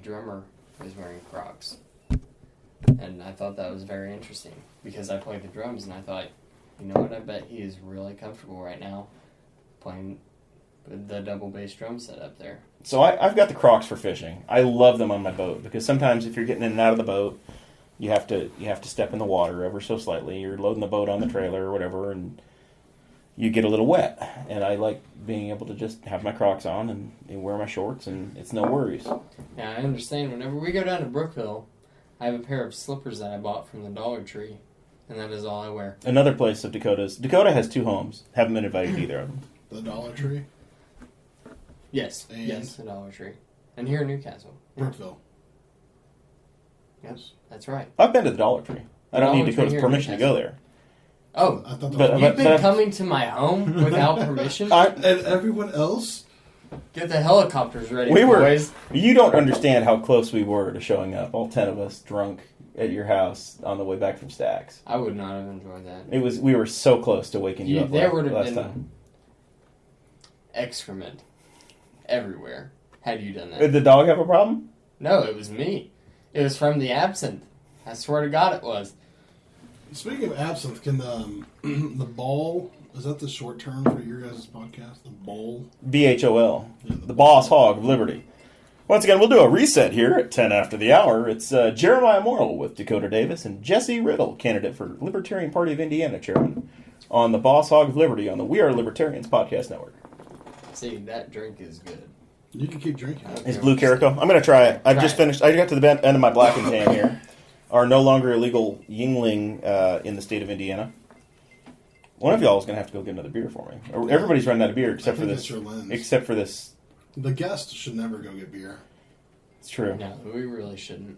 drummer was wearing Crocs. And I thought that was very interesting, because I played the drums, and I thought, you know what, I bet he is really comfortable right now playing the double bass drum set up there. So I've got the Crocs for fishing. I love them on my boat, because sometimes if you're getting in and out of the boat, you have to step in the water ever so slightly. You're loading the boat on the trailer or whatever, and you get a little wet. And I like being able to just have my Crocs on and wear my shorts, and it's no worries. Yeah, I understand. Whenever we go down to Brookville, I have a pair of slippers that I bought from the Dollar Tree, and that is all I wear. Another place of Dakota's. Dakota has 2 homes. Haven't been invited to either of them. The Dollar Tree? Yes. And? Yes, the Dollar Tree. And here in Newcastle. Brookville. Yes, that's right. I've been to the Dollar Tree. I don't need Dollar Tree Dakota's here in permission to go there. Oh, I thought that But- was you've been coming to my home without permission? and everyone else? Get the helicopters ready, We were. boys. You don't understand how close we were to showing up. All 10 of us drunk at your house on the way back from Stax. I would not have enjoyed that. We were so close to waking you up There would have last been time. excrement everywhere had you done that. Did the dog have a problem? No, it was me. It was from the absinthe. I swear to God it was. Speaking of absinthe, can the ball, is that the short term for your guys' podcast? The bowl? BHOL. Yeah, The boss hog of liberty. Once again, we'll do a reset here at 10 after the hour. It's Jeremiah Morrell with Dakota Davis and Jesse Riddle, candidate for Libertarian Party of Indiana chairman, on the Boss Hog of Liberty on the We Are Libertarians podcast network. See, that drink is good. You can keep drinking. It's Blue Carico. I'm going to try it. I've Try just it. finished. I got to the end of my Black and Tan here. Are no longer illegal Yingling in the state of Indiana. One of y'all is going to have to go get another beer for me. Everybody's running out of beer except for this. That's your lens. Except for this. The guest should never go get beer. It's true. No, we really shouldn't.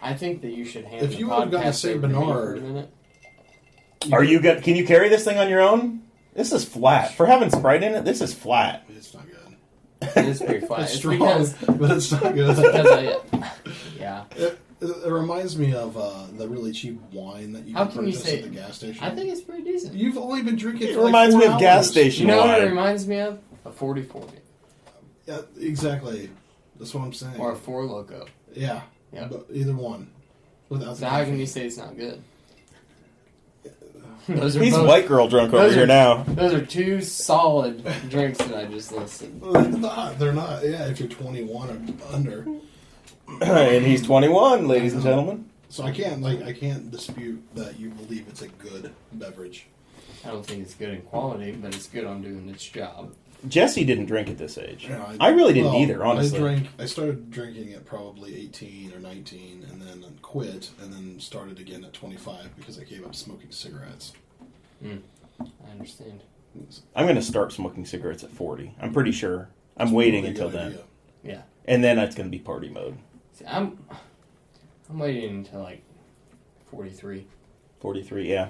I think that you should hand If the you would have gotten podcast St. over to me for Bernard- a minute. Are you good? Can you carry this thing on your own? This is flat. For having Sprite in it, this is flat. It's not good. It is pretty flat. It's It's strong, because, but it's not good. yeah. It reminds me of the really cheap wine that you How can can you purchase say at the gas station. I think it's pretty decent. You've only been drinking It for reminds like me 4 of gas hours. station You know what it wine. reminds me of? A 40-40. Yeah, exactly. That's what I'm saying. Or a 4 Loco. Yeah. Yeah. But either one. Without So the how can caffeine. you say it's not good? Those are He's both, white girl drunk over those here are- now. Those are 2 solid drinks that I just listed. Well, they're not. They're not. Yeah, if you're 21 or under. And he's 21, ladies and gentlemen. So I can't dispute that you believe it's a good beverage. I don't think it's good in quality, but it's good on doing its job. Jesse didn't drink at this age. Yeah, I really didn't either, honestly. I started drinking at probably 18 or 19, and then quit, and then started again at 25 because I gave up smoking cigarettes. I understand. I'm going to start smoking cigarettes at 40. I'm pretty sure. I'm waiting Really until good then. idea. Yeah. And then it's going to be party mode. See, I'm waiting until like 43. 43, yeah.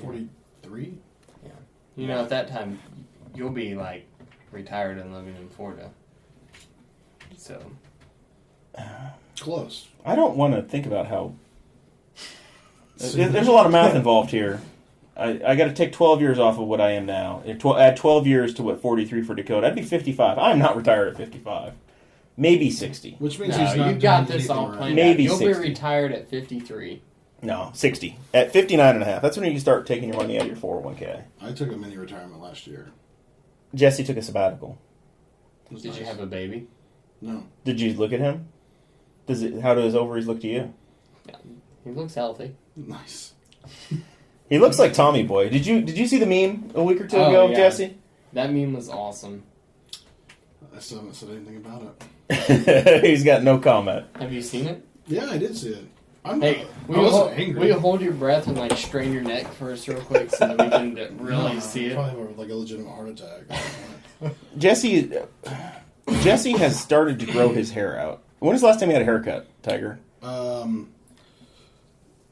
43? Yeah. You know, at that time, you'll be like retired and living in Florida. So. Close. I don't want to think about how... There's a lot of math involved here. I got to take 12 years off of what I am now. Add 12 years to what 43 for Dakota. I'd be 55. I'm not retired at 55. Maybe 60. Which means No, he's not you got doing this all anything planned right. Maybe out. You'll 60. be retired at 53. No, 60. At 59 and a half. That's when you start taking your money out of your 401k. I took a mini retirement last year. Jesse took a sabbatical. It was Did you nice. have a baby? No. Did you look at him? How do his ovaries look to you? He looks healthy. Nice. He looks like Tommy Boy. Did you see the meme a week or two Oh, ago of yeah. Jesse? That meme was awesome. I still haven't said anything about it. He's got no comment. Have you seen it? Yeah, I did see it. I'm Hey, I wasn't angry. will you hold your breath and like strain your neck first real quick so that we can really see it? Probably have like a legitimate heart attack. Jesse has started to grow his hair out. When was the last time you had a haircut, Tiger?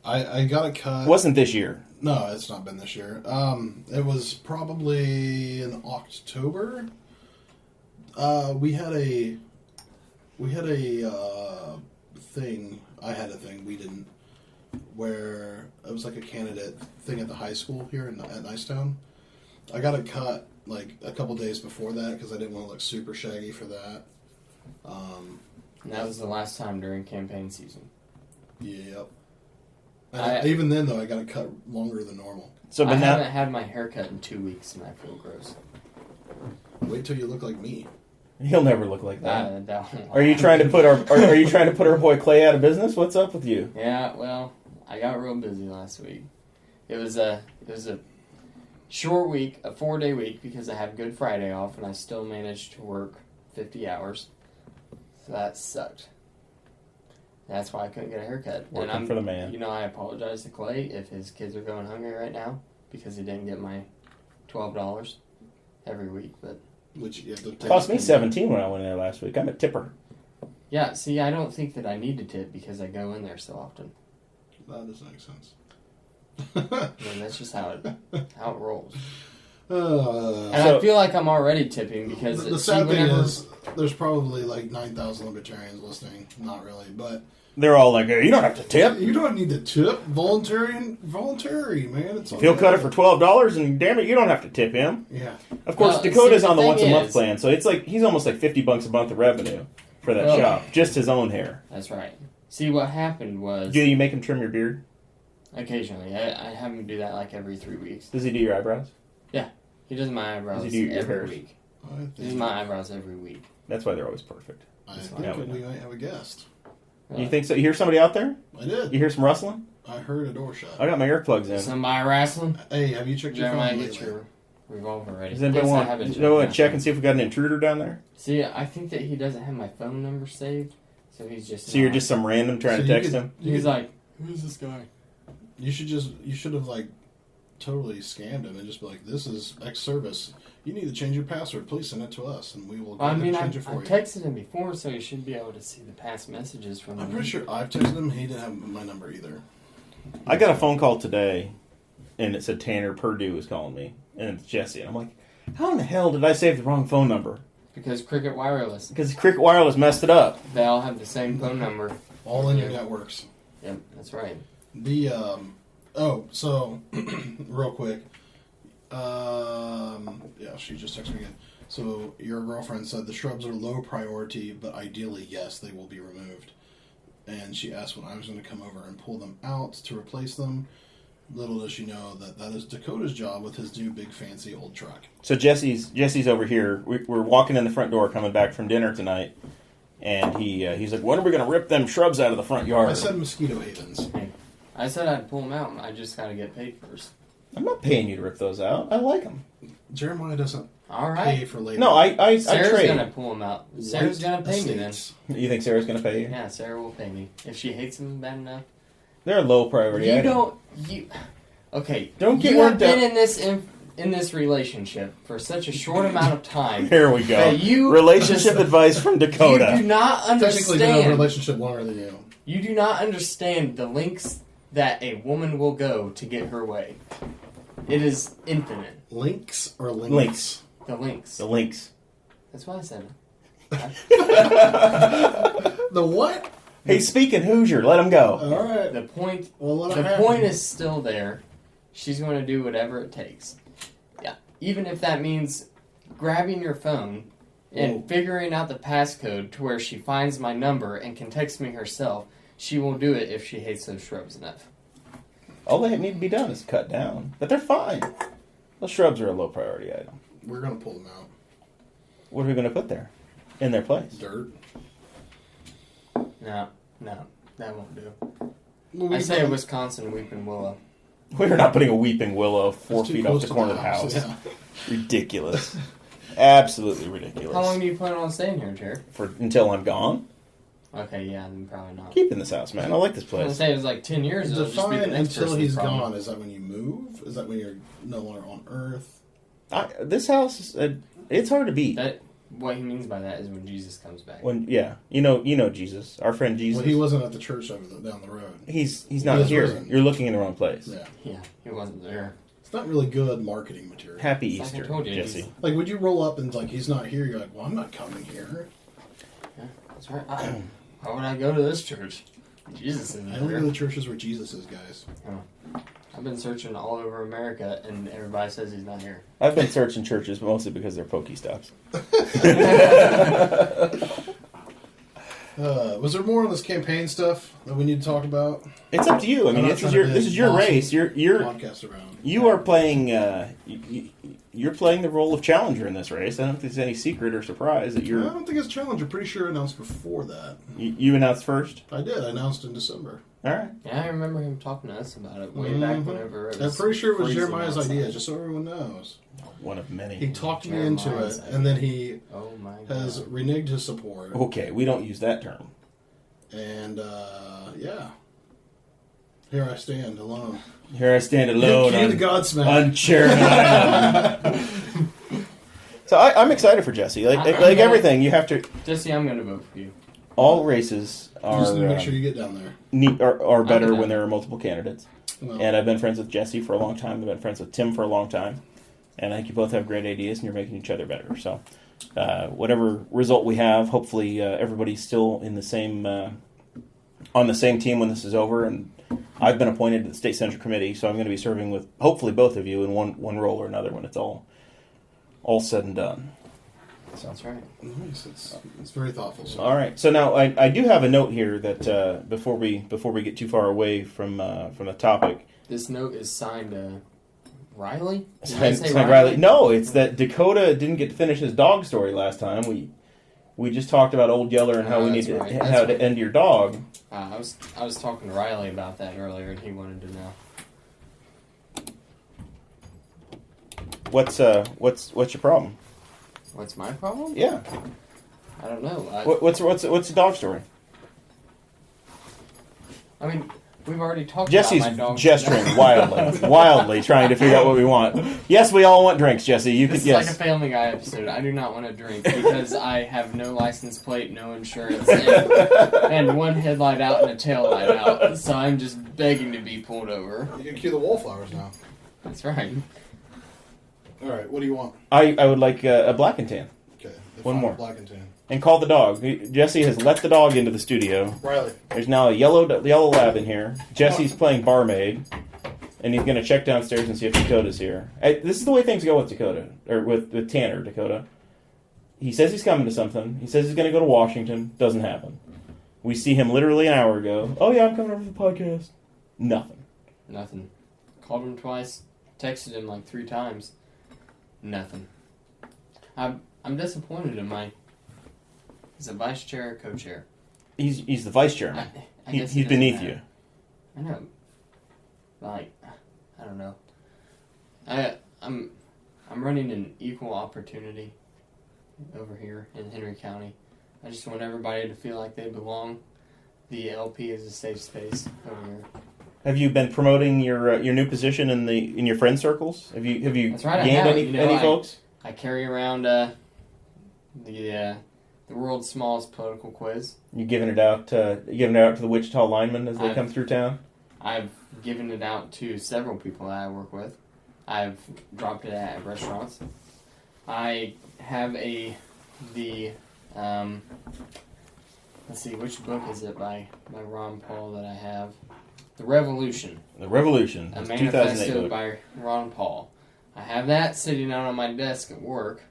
I got a cut. It wasn't this year. No, it's not been this year. It was probably in October. We had a thing. I had a thing. We didn't. Where it was like a candidate thing at the high school here at Nicetown. I got a cut like a couple days before that because I didn't want to look super shaggy for that. And that was the last time during campaign season. Yep. And even then, though, I got a cut longer than normal. So, I but now, haven't had my hair cut in 2 weeks and I feel gross. Wait till you look like me. he'll never look like that. That won't Are you trying to put are you trying to put our boy Clay out of business? What's up with you? Yeah, well, I got real busy last week. It was a short week, a 4-day week because I had Good Friday off and I still managed to work 50 hours. So that sucked. That's why I couldn't get a haircut. Working for the man. You know, I apologize to Clay if his kids are going hungry right now because he didn't get my $12 every week. But Which you have to It cost me $17 when I went in there last week. I'm a tipper. yeah, see, I don't think that I need to tip because I go in there so often. That doesn't make sense. I mean, that's just how it rolls. And So- I feel like I'm already tipping because the sad thing is, there's probably like 9,000 libertarians listening. Not really, but They're all like, hey, you don't have to tip. you don't need to tip. Voluntary, man. It's If he'll cut it for $12, and damn it, you don't have to tip him. Yeah. Of course, Well, Dakota's see, the on the thing once a month is- plan, so it's like he's almost like $50 a month of revenue for that Well- shop, just his own hair. That's right. See, what happened was Do you make him trim your beard? occasionally I have him do that like every 3 weeks. Does he do your eyebrows? He does my eyebrows Does he do your every hairs? week. I He does think, my eyebrows every week. That's why they're always perfect. I Yeah, think we we might have a guest. You think so? You hear somebody out there? I did. You hear some rustling? I heard a door shut. I got my earplugs in. Somebody wrestling? Hey, have you checked your Jeremiah, phone get lately? your revolver ready. Does anybody Yes, I want have it, to check and see if we got an intruder down there? See, I think that he doesn't have my phone number saved, so he's just. So you're not- just some random trying So to you text could- him? He's like, who's this guy? You should have like totally scammed him and just be like, this is X service. You need to change your password. Please send it to us, and we will go Well, I ahead mean, and I've change it for you. texted him before, so he should be able to see the past messages from I'm me. pretty sure I've texted him. He didn't have my number either. I got a phone call today, and it said Tanner Perdew was calling me, and it's Jesse. And I'm like, how in the hell did I save the wrong phone number? Because Cricket Wireless, Because Cricket Wireless messed it up. they all have the same phone number. All in your Yeah. networks. Yep, that's right. The so real quick, yeah, she just texted me again. So your girlfriend said the shrubs are low priority, but ideally, yes, they will be removed. And she asked when I was going to come over and pull them out to replace them. Little does she know that is Dakota's job with his new big fancy old truck. So Jesse's over here. We're walking in the front door, coming back from dinner tonight, and he's like, "When are we going to rip them shrubs out of the front yard?" I said mosquito havens. Hey, I said I'd pull them out. I just got to get paid first. I'm not paying you to rip those out. I like them. Jeremiah doesn't All pay right. for labor. No, I Sarah's trade. gonna pull them out. Sarah's gonna pay me then. Estates. You think Sarah's going to pay you? Yeah, Sarah will pay me if she hates them bad enough. They're a low priority You item. don't. You. Okay. Don't get you have worked been up. in this relationship for such a short amount of time. Here we go. that you Relationship just- advice from You Dakota. do not Technically, been in a understand. relationship longer than you. You do not understand the lengths that a woman will go to get her way. It is infinite. Links or links? Links. The links. The links. That's why I said it. The what? Hey, speaking Hoosier, let him go. All right. The point. Well, let it The happen. point is still there. She's going to do whatever it takes. Yeah. Even if that means grabbing your phone and figuring out the passcode to where she finds my number and can text me herself, she will do it if she hates those shrubs enough. All they need to be done is cut down. But they're fine. Those shrubs are a low priority item. We're going to pull them out. What are we going to put there? In their place? Dirt. No, that won't do. Well, I say a Wisconsin weeping willow. We're not putting a weeping willow 4 feet off the corner of the house. Yeah. Ridiculous. Absolutely ridiculous. How long do you plan on staying here, Jared? Until I'm gone? Okay, yeah, then probably not. Keep in this house, man. I like this I was going to place. say it was like 10 years. Define until he's gone. Is that when you move? Is that when you're no longer on Earth? This house, it's hard to beat. What he means by that is when Jesus comes back. You know Jesus, our friend Jesus. Well, he wasn't at the church down the road. He's not here. Risen. You're looking in the wrong place. Yeah, he wasn't there. It's not really good marketing material. Happy It's Easter, like I told you, Jesse. Like, would you roll up and like he's not here? You're like, well, I'm not coming here. Yeah, that's right. Why would I go to this church? Jesus is I only go there. to the churches where Jesus is, guys. I've been searching all over America, and everybody says he's not here. I've been searching churches mostly because they're Pokestops. Was there more on this campaign stuff that we need to talk about? It's up to you. I mean, this is your race. You're podcast around. You are playing. You're playing the role of challenger in this race. I don't think there's any secret or surprise that you're. I don't think it's challenger. Pretty sure I announced before that. You announced first. I did. I announced in December. All right. Yeah, I remember him talking to us about it way back whenever it was. I'm pretty sure it was freezing Jeremiah's outside. idea, just so everyone knows. One of many. He talked me into it, and then he has reneged his support. Okay, we don't use that term. And, yeah. Here I stand alone. Here I stand alone Cue the Godsmack. on Chairman Island. So I'm excited for Jesse. Like everything, you have to. Jesse, I'm going to vote for you. All races You just need to are make sure you get down there. are better when there are multiple candidates. Well, And I've been friends with Jesse for a long time. I've been friends with Tim for a long time. And I think you both have great ideas, and you're making each other better. So, whatever result we have, hopefully everybody's still in the same on the same team when this is over. And I've been appointed to the State Central Committee, so I'm going to be serving with hopefully both of you in one role or another when it's all said and done. So. That's right. nice. It's very thoughtful. So. All right. So now I do have a note here that before we get too far away from the topic. This note is signed Riley? Signed Riley. No, it's that Dakota didn't get to finish his dog story last time. We just talked about Old Yeller and how we need to to end your dog. I was talking to Riley about that earlier, and he wanted to know. What's your problem? What's my problem? Yeah. I don't know. What's the dog story? I mean, we've already talked Jesse's about my dog. gesturing wildly, trying to figure out what we want. Yes, we all want drinks, Jesse. You This could is yes. like a Family Guy episode. I do not want to drink because I have no license plate, no insurance, and one headlight out and a tail light out. So I'm just begging to be pulled over. You can cue the wallflowers now. That's right. All right, what do you want? I would like a black and tan. Okay, One more. Black and tan. And call the dog. Jesse has let the dog into the studio. Riley. There's now a yellow lab in here. Jesse's playing barmaid, and he's going to check downstairs and see if Dakota's here. This is the way things go with Dakota, or with Tanner, Dakota. He says he's coming to something. He says he's going to go to Washington. Doesn't happen. We see him literally an hour ago. Oh, yeah, I'm coming over to the podcast. Nothing. Nothing. Called him twice. Texted him like 3 times. Nothing. I'm disappointed in my... He's a vice chair or co-chair. He's the vice chairman. I guess He's beneath you. I know. Like, I don't know. I'm running an equal opportunity over here in Henry County. I just want everybody to feel like they belong. The LP is a safe space over here. Have you been promoting your new position in your friend circles? Have you That's right, gained I have. any folks? I carry around the world's smallest political quiz. You giving it out to the Wichita linemen as they come through town? I've given it out to several people that I work with. I've dropped it at restaurants. I have let's see, which book is it by Ron Paul that I have? The Revolution. The Revolution. A 2008 manifesto book. by Ron Paul. I have that sitting out on my desk at work.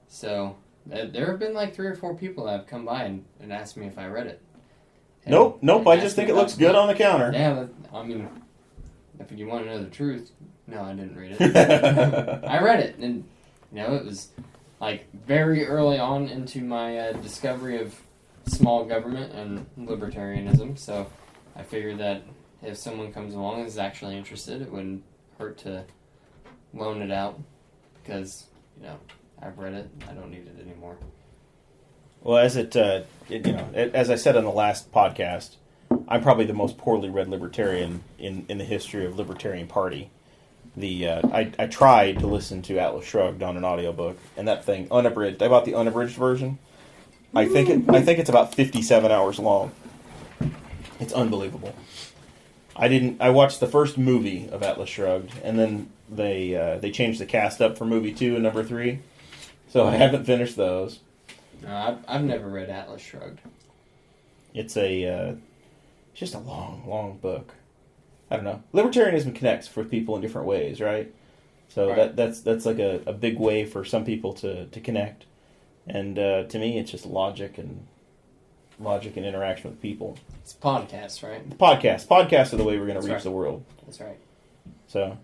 So There have been like 3 or 4 people that have come by and asked me if I read it. Nope. And I just think it looks good on the counter. Yeah, I mean, if you want to know the truth, no, I didn't read it. I read it, and it was like very early on into my discovery of small government and libertarianism. So I figured that if someone comes along and is actually interested, it wouldn't hurt to loan it out because I've read it. I don't need it anymore. Well, as as I said on the last podcast, I'm probably the most poorly read libertarian in the history of Libertarian Party. I tried to listen to Atlas Shrugged on an audiobook, and that thing unabridged. I bought the unabridged version. I think it's about 57 hours long. It's unbelievable. I watched the first movie of Atlas Shrugged, and then they changed the cast up for movie 2 and number 3. So I haven't finished those. No, I've never read Atlas Shrugged. It's just a long book. I don't know. Libertarianism connects with people in different ways, right? So right. that's like a big way for some people to connect. And to me, it's just logic and interaction with people. It's podcasts, right? Podcasts are the way we're going to reach the world. That's right. So,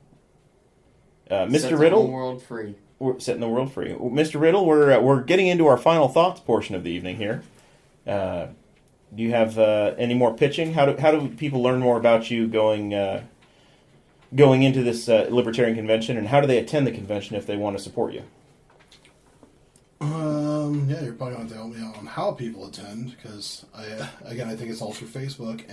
Mr. Set Riddle, the whole world free. We're setting the world free. Mr. Riddle, we're getting into our final thoughts portion of the evening here. Do you have any more pitching? How do people learn more about you going into this Libertarian convention, and how do they attend the convention if they want to support you? Yeah, you're probably going to help me out on how people attend, because I think it's all through Facebook.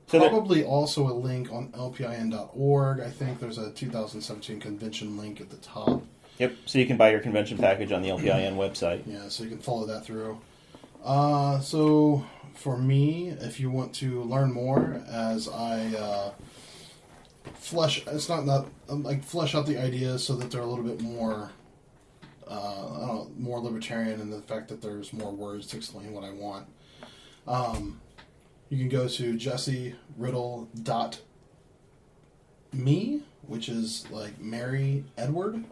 Probably also a link on lpin.org. I think there's a 2017 convention link at the top. Yep, so you can buy your convention package on the LPIN website. Yeah, so you can follow that through. So for me, if you want to learn more as I flesh out the ideas so that they're a little bit more more libertarian in the fact that there's more words to explain what I want. You can go to jesseriddle.me, which is like Mary Edward,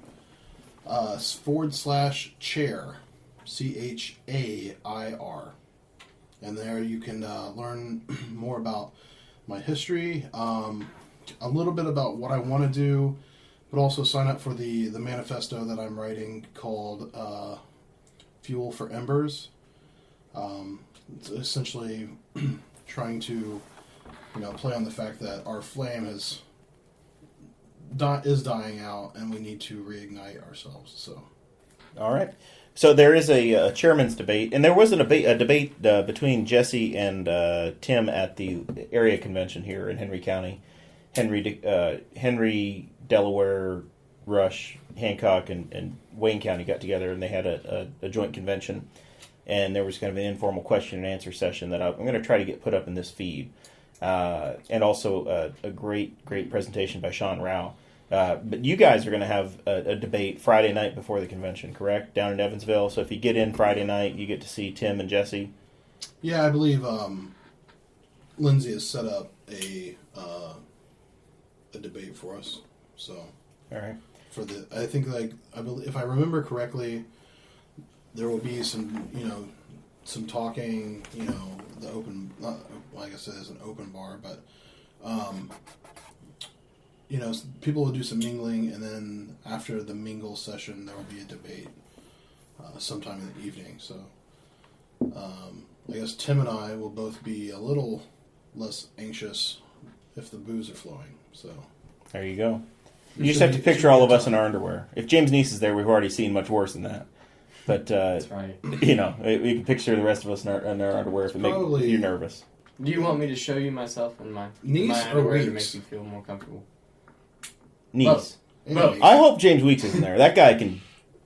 /chair, CHAIR. And there you can learn more about my history, a little bit about what I want to do, but also sign up for the manifesto that I'm writing called Fuel for Embers. It's essentially trying to play on the fact that our flame is dying out and we need to reignite ourselves. So, all right. So there is a chairman's debate, and there was a debate between Jesse and Tim at the area convention here in Henry County. Henry, Delaware, Rush, Hancock, and Wayne County got together, and they had a joint convention. And there was kind of an informal question and answer session that I'm going to try to get put up in this feed. And also a great presentation by Sean Rao. But you guys are going to have a debate Friday night before the convention, correct? Down in Evansville. So if you get in Friday night, you get to see Tim and Jesse. Yeah, I believe Lindsay has set up a debate for us. So, all right. I think if I remember correctly, there will be some talking. The open. Like I said, it's an open bar, but. People will do some mingling, and then after the mingle session, there will be a debate sometime in the evening. So, I guess Tim and I will both be a little less anxious if the booze are flowing. So, there you go. You just have to picture all of us in our underwear. If James Neese is there, we've already seen much worse than that. But that's right. We can picture the rest of us in our underwear if it makes you nervous. Do you want me to show you myself in my Neese underwear to make you feel more comfortable? Neese. Both. I hope James Weeks is in there. That guy can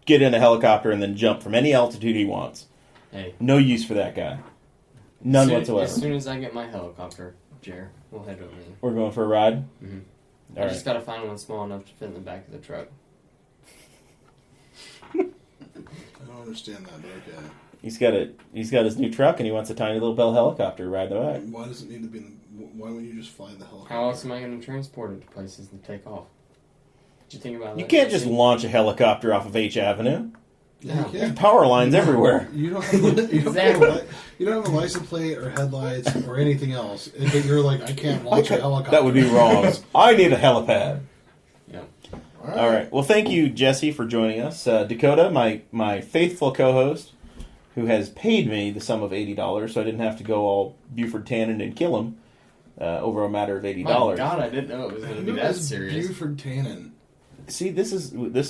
get in a helicopter and then jump from any altitude he wants. Hey. No use for that guy. None whatsoever. As soon as I get my helicopter, Jer, we'll head over there. We're going for a ride? Mm-hmm. I just got to find one small enough to fit in the back of the truck. I don't understand that, but okay. He's got his new truck, and he wants a tiny little Bell helicopter to ride the way. Why does it need to be why wouldn't you just fly the helicopter? How else am I going to transport it to places to take off? Did you think about that? You can't just launch a helicopter off of H Avenue. Yeah, you There's can. power lines everywhere. You don't have, Exactly. you don't have a license plate or headlights or anything else. But you're like, I can't launch a helicopter. That would be wrong. I need a helipad. Yeah. All right. Well, thank you, Jesse, for joining us. Dakota, my faithful co-host, who has paid me the sum of $80, so I didn't have to go all Buford Tannen and kill him over a matter of $80. My God, I didn't know it was going to be Who that is serious. Buford Tannen? See, this is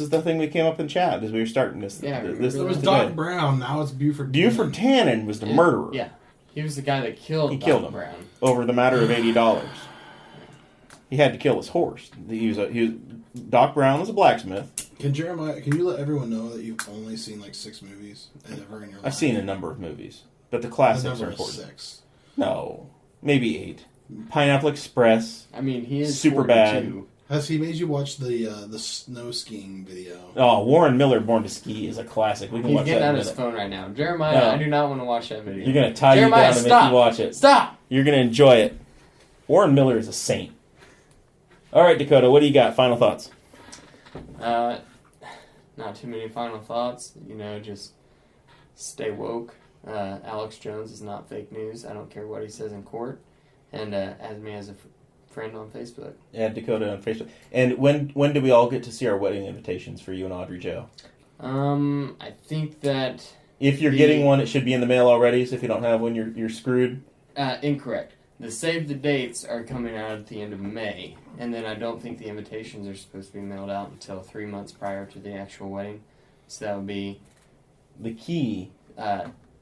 the thing we came up in chat as we were starting this. Yeah, this There was today. Doc Brown. Now it's Buford. Buford Tannen was the murderer. Yeah. He was the guy that killed He Doc killed him. Brown. Over the matter of $80. He had to kill his horse. Doc Brown was a blacksmith. Can you let everyone know that you've only seen like 6 movies ever in your life? I've seen a number of movies, but the The classics number are is important. 6. No, maybe 8. Pineapple Express. I mean, he is Superbad. 42. Has he made you watch the snow skiing video? Oh, Warren Miller, Born to Ski is a classic. We can He's watch getting that out in a his minute. phone right now. Jeremiah, No. I do not want to watch that video. You're going to tie Jeremiah, you down and stop. make you watch it. Stop! You're going to enjoy it. Warren Miller is a saint. All right, Dakota, what do you got? Final thoughts? Not too many final thoughts. Just stay woke. Alex Jones is not fake news. I don't care what he says in court. And add me as a friend on Facebook. Add Dakota on Facebook. And when do we all get to see our wedding invitations for you and Audrey Joe? I think that... If you're getting one, it should be in the mail already, so if you don't have one, you're screwed. Incorrect. The save the dates are coming out at the end of May, and then I don't think the invitations are supposed to be mailed out until 3 months prior to the actual wedding. So that would be The key,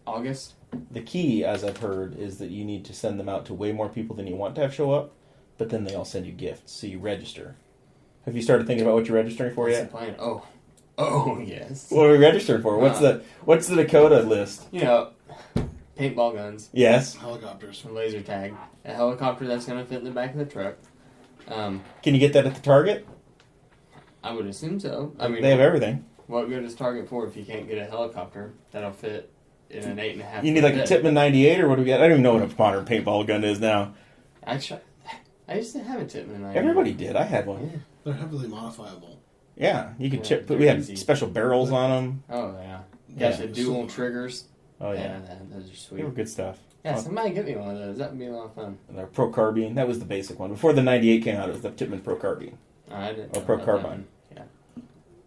August. as I've heard, is that you need to send them out to way more people than you want to have show up, but then they all send you gifts, so you register. Have you started thinking about what you're registering for What's the yet? plan? Oh, yes. What are we registering for? What's the Dakota list? Paintball guns, Yes. Helicopters. a laser tag, a helicopter that's going to fit in the back of the truck. Can you get that at the Target? I would assume so. I mean, They have everything. what good is Target for if you can't get a helicopter that'll fit in an 8.5? You need like a bed? Tippmann 98 or what do we got? I don't even know what a modern paintball gun is now. Actually, I used to have a Tippmann. Everybody did. I had one. Yeah. They're heavily modifiable. Yeah, you could Yeah, chip. they're We had easy. special barrels on them. Oh yeah. Yeah. Got the dual triggers. Oh yeah, Those are sweet. they were good stuff. Yeah, somebody get me one of those. That would be a lot of fun. And our Pro Carbine, that was the basic one. Before the 98 came out, it was the Tippmann Pro Carbine. Oh, I didn't. Or know Pro about that Carbine. one. Yeah.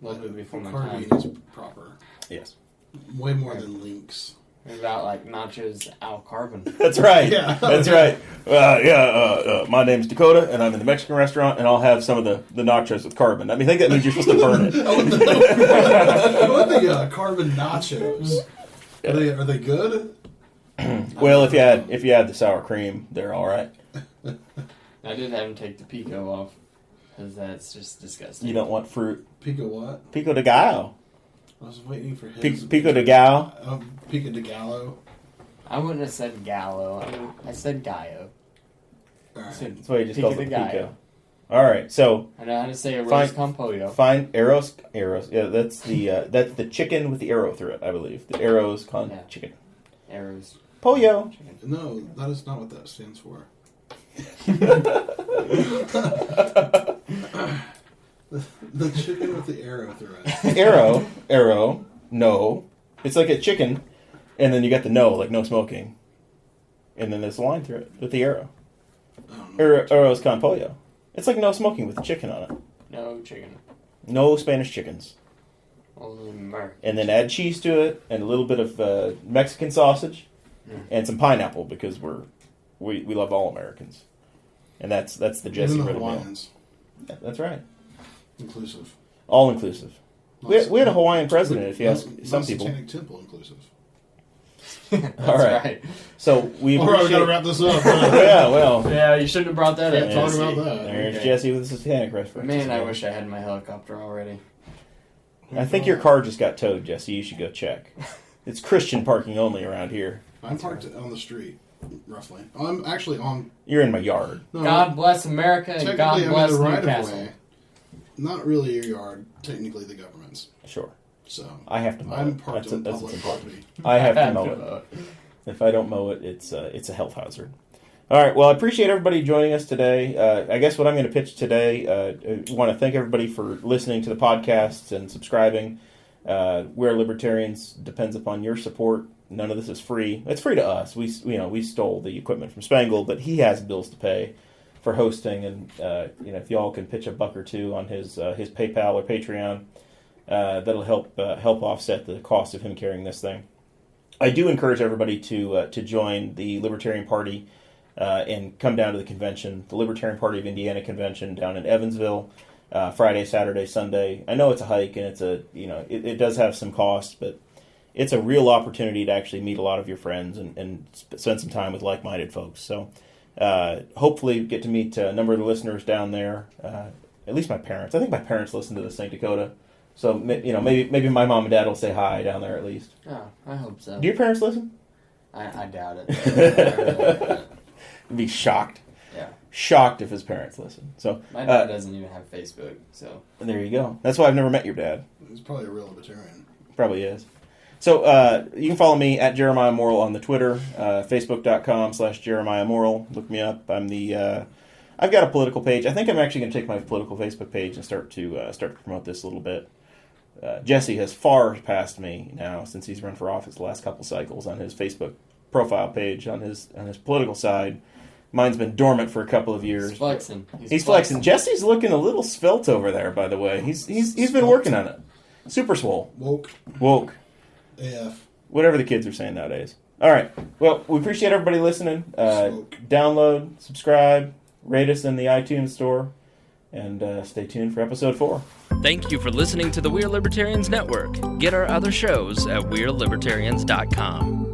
Loved it before my Carbine time. is proper. Yes. Way more than Lynx. What about like Nachos Al Carbon? That's right. Yeah. That's right. My name's Dakota, and I'm in the Mexican restaurant, and I'll have some of the nachos with carbon. I think that means you're supposed to burn it. I want the carbon nachos. Are they good? Well, if you had the sour cream, they're all right. I did have him take the pico off because that's just disgusting. You don't want fruit. Pico what? Pico de gallo. I was waiting for his. Pico de gallo. Pico de Gallo. I wouldn't have said Gallo. I said Gallo. All right. That's why you just Pico call it de Pico. gallo. All right, so I know how to say a Fine. rose compollo. find arrows. Yeah, that's the chicken with the arrow through it, I believe. The arrows con Yeah. chicken. Arrows. Pollo. No, that is not what that stands for. The chicken with the arrow through it. Arrow. No, it's like a chicken, and then you got the no, like no smoking, and then there's a line through it with the arrow. I don't know. Arrows con pollo. It's like no smoking with the chicken on it. No chicken. No Spanish chickens. Only American. And then add cheese to it, and a little bit of Mexican sausage, and some pineapple because we love all Americans, and that's the Jesse Even the Riddle meal. Hawaiians. Yeah, that's right, Inclusive. all inclusive. We had a Hawaiian president, if you ask some not people. Satanic Temple inclusive. That's All right. So we All right, we appreciate. gotta wrap this up. Yeah, well, Yeah, you shouldn't have brought that up. Talk Jesse. about that. there's Okay. Jesse with the Satanic reference. Man, I wish I had my helicopter already. I think your car just got towed, Jesse. You should go check. It's Christian parking only around here. I'm parked on the street, roughly. I'm actually on. You're in my yard. No, God bless America and technically, God I'm bless in the right Newcastle. of way. Not really your yard. Technically, the government's. Sure. So I have to mow I'm it. parked on That's public what's important. property. I have to mow it. If I don't mow it, it's a health hazard. All right. Well, I appreciate everybody joining us today. I guess what I'm going to pitch today, I want to thank everybody for listening to the podcast and subscribing. We're Libertarians depends upon your support. None of this is free. It's free to us. We stole the equipment from Spangle, but he has bills to pay for hosting, and if y'all can pitch $1 or $2 on his PayPal or Patreon, that'll help offset the cost of him carrying this thing. I do encourage everybody to join the Libertarian Party and come down to the convention, the Libertarian Party of Indiana convention down in Evansville, Friday, Saturday, Sunday. I know it's a hike and it does have some costs, but it's a real opportunity to actually meet a lot of your friends and spend some time with like-minded folks. So hopefully get to meet a number of the listeners down there, at least my parents. I think my parents listen to this St. Dakota. So, maybe my mom and dad will say hi down there at least. Oh, I hope so. Do your parents listen? I doubt it. I'd be shocked. Yeah. Shocked if his parents listen. So my dad doesn't even have Facebook, so. There you go. That's why I've never met your dad. He's probably a real libertarian. Probably is. So, you can follow me at Jeremiah Morrell on the Twitter, facebook.com/Jeremiah Morrell. Look me up. I've got a political page. I think I'm actually going to take my political Facebook page and start to promote this a little bit. Jesse has far passed me now since he's run for office the last couple cycles on his Facebook profile page on his political side. Mine's been dormant for a couple of years. He's flexing. He's flexing. Jesse's looking a little svelte over there, by the way. He's been working on it. Super swole. Woke. AF. Whatever the kids are saying nowadays. All right. Well, we appreciate everybody listening. Download, subscribe, rate us in the iTunes store, and stay tuned for episode 4. Thank you for listening to the We're Libertarians Network. Get our other shows at We'reLibertarians.com.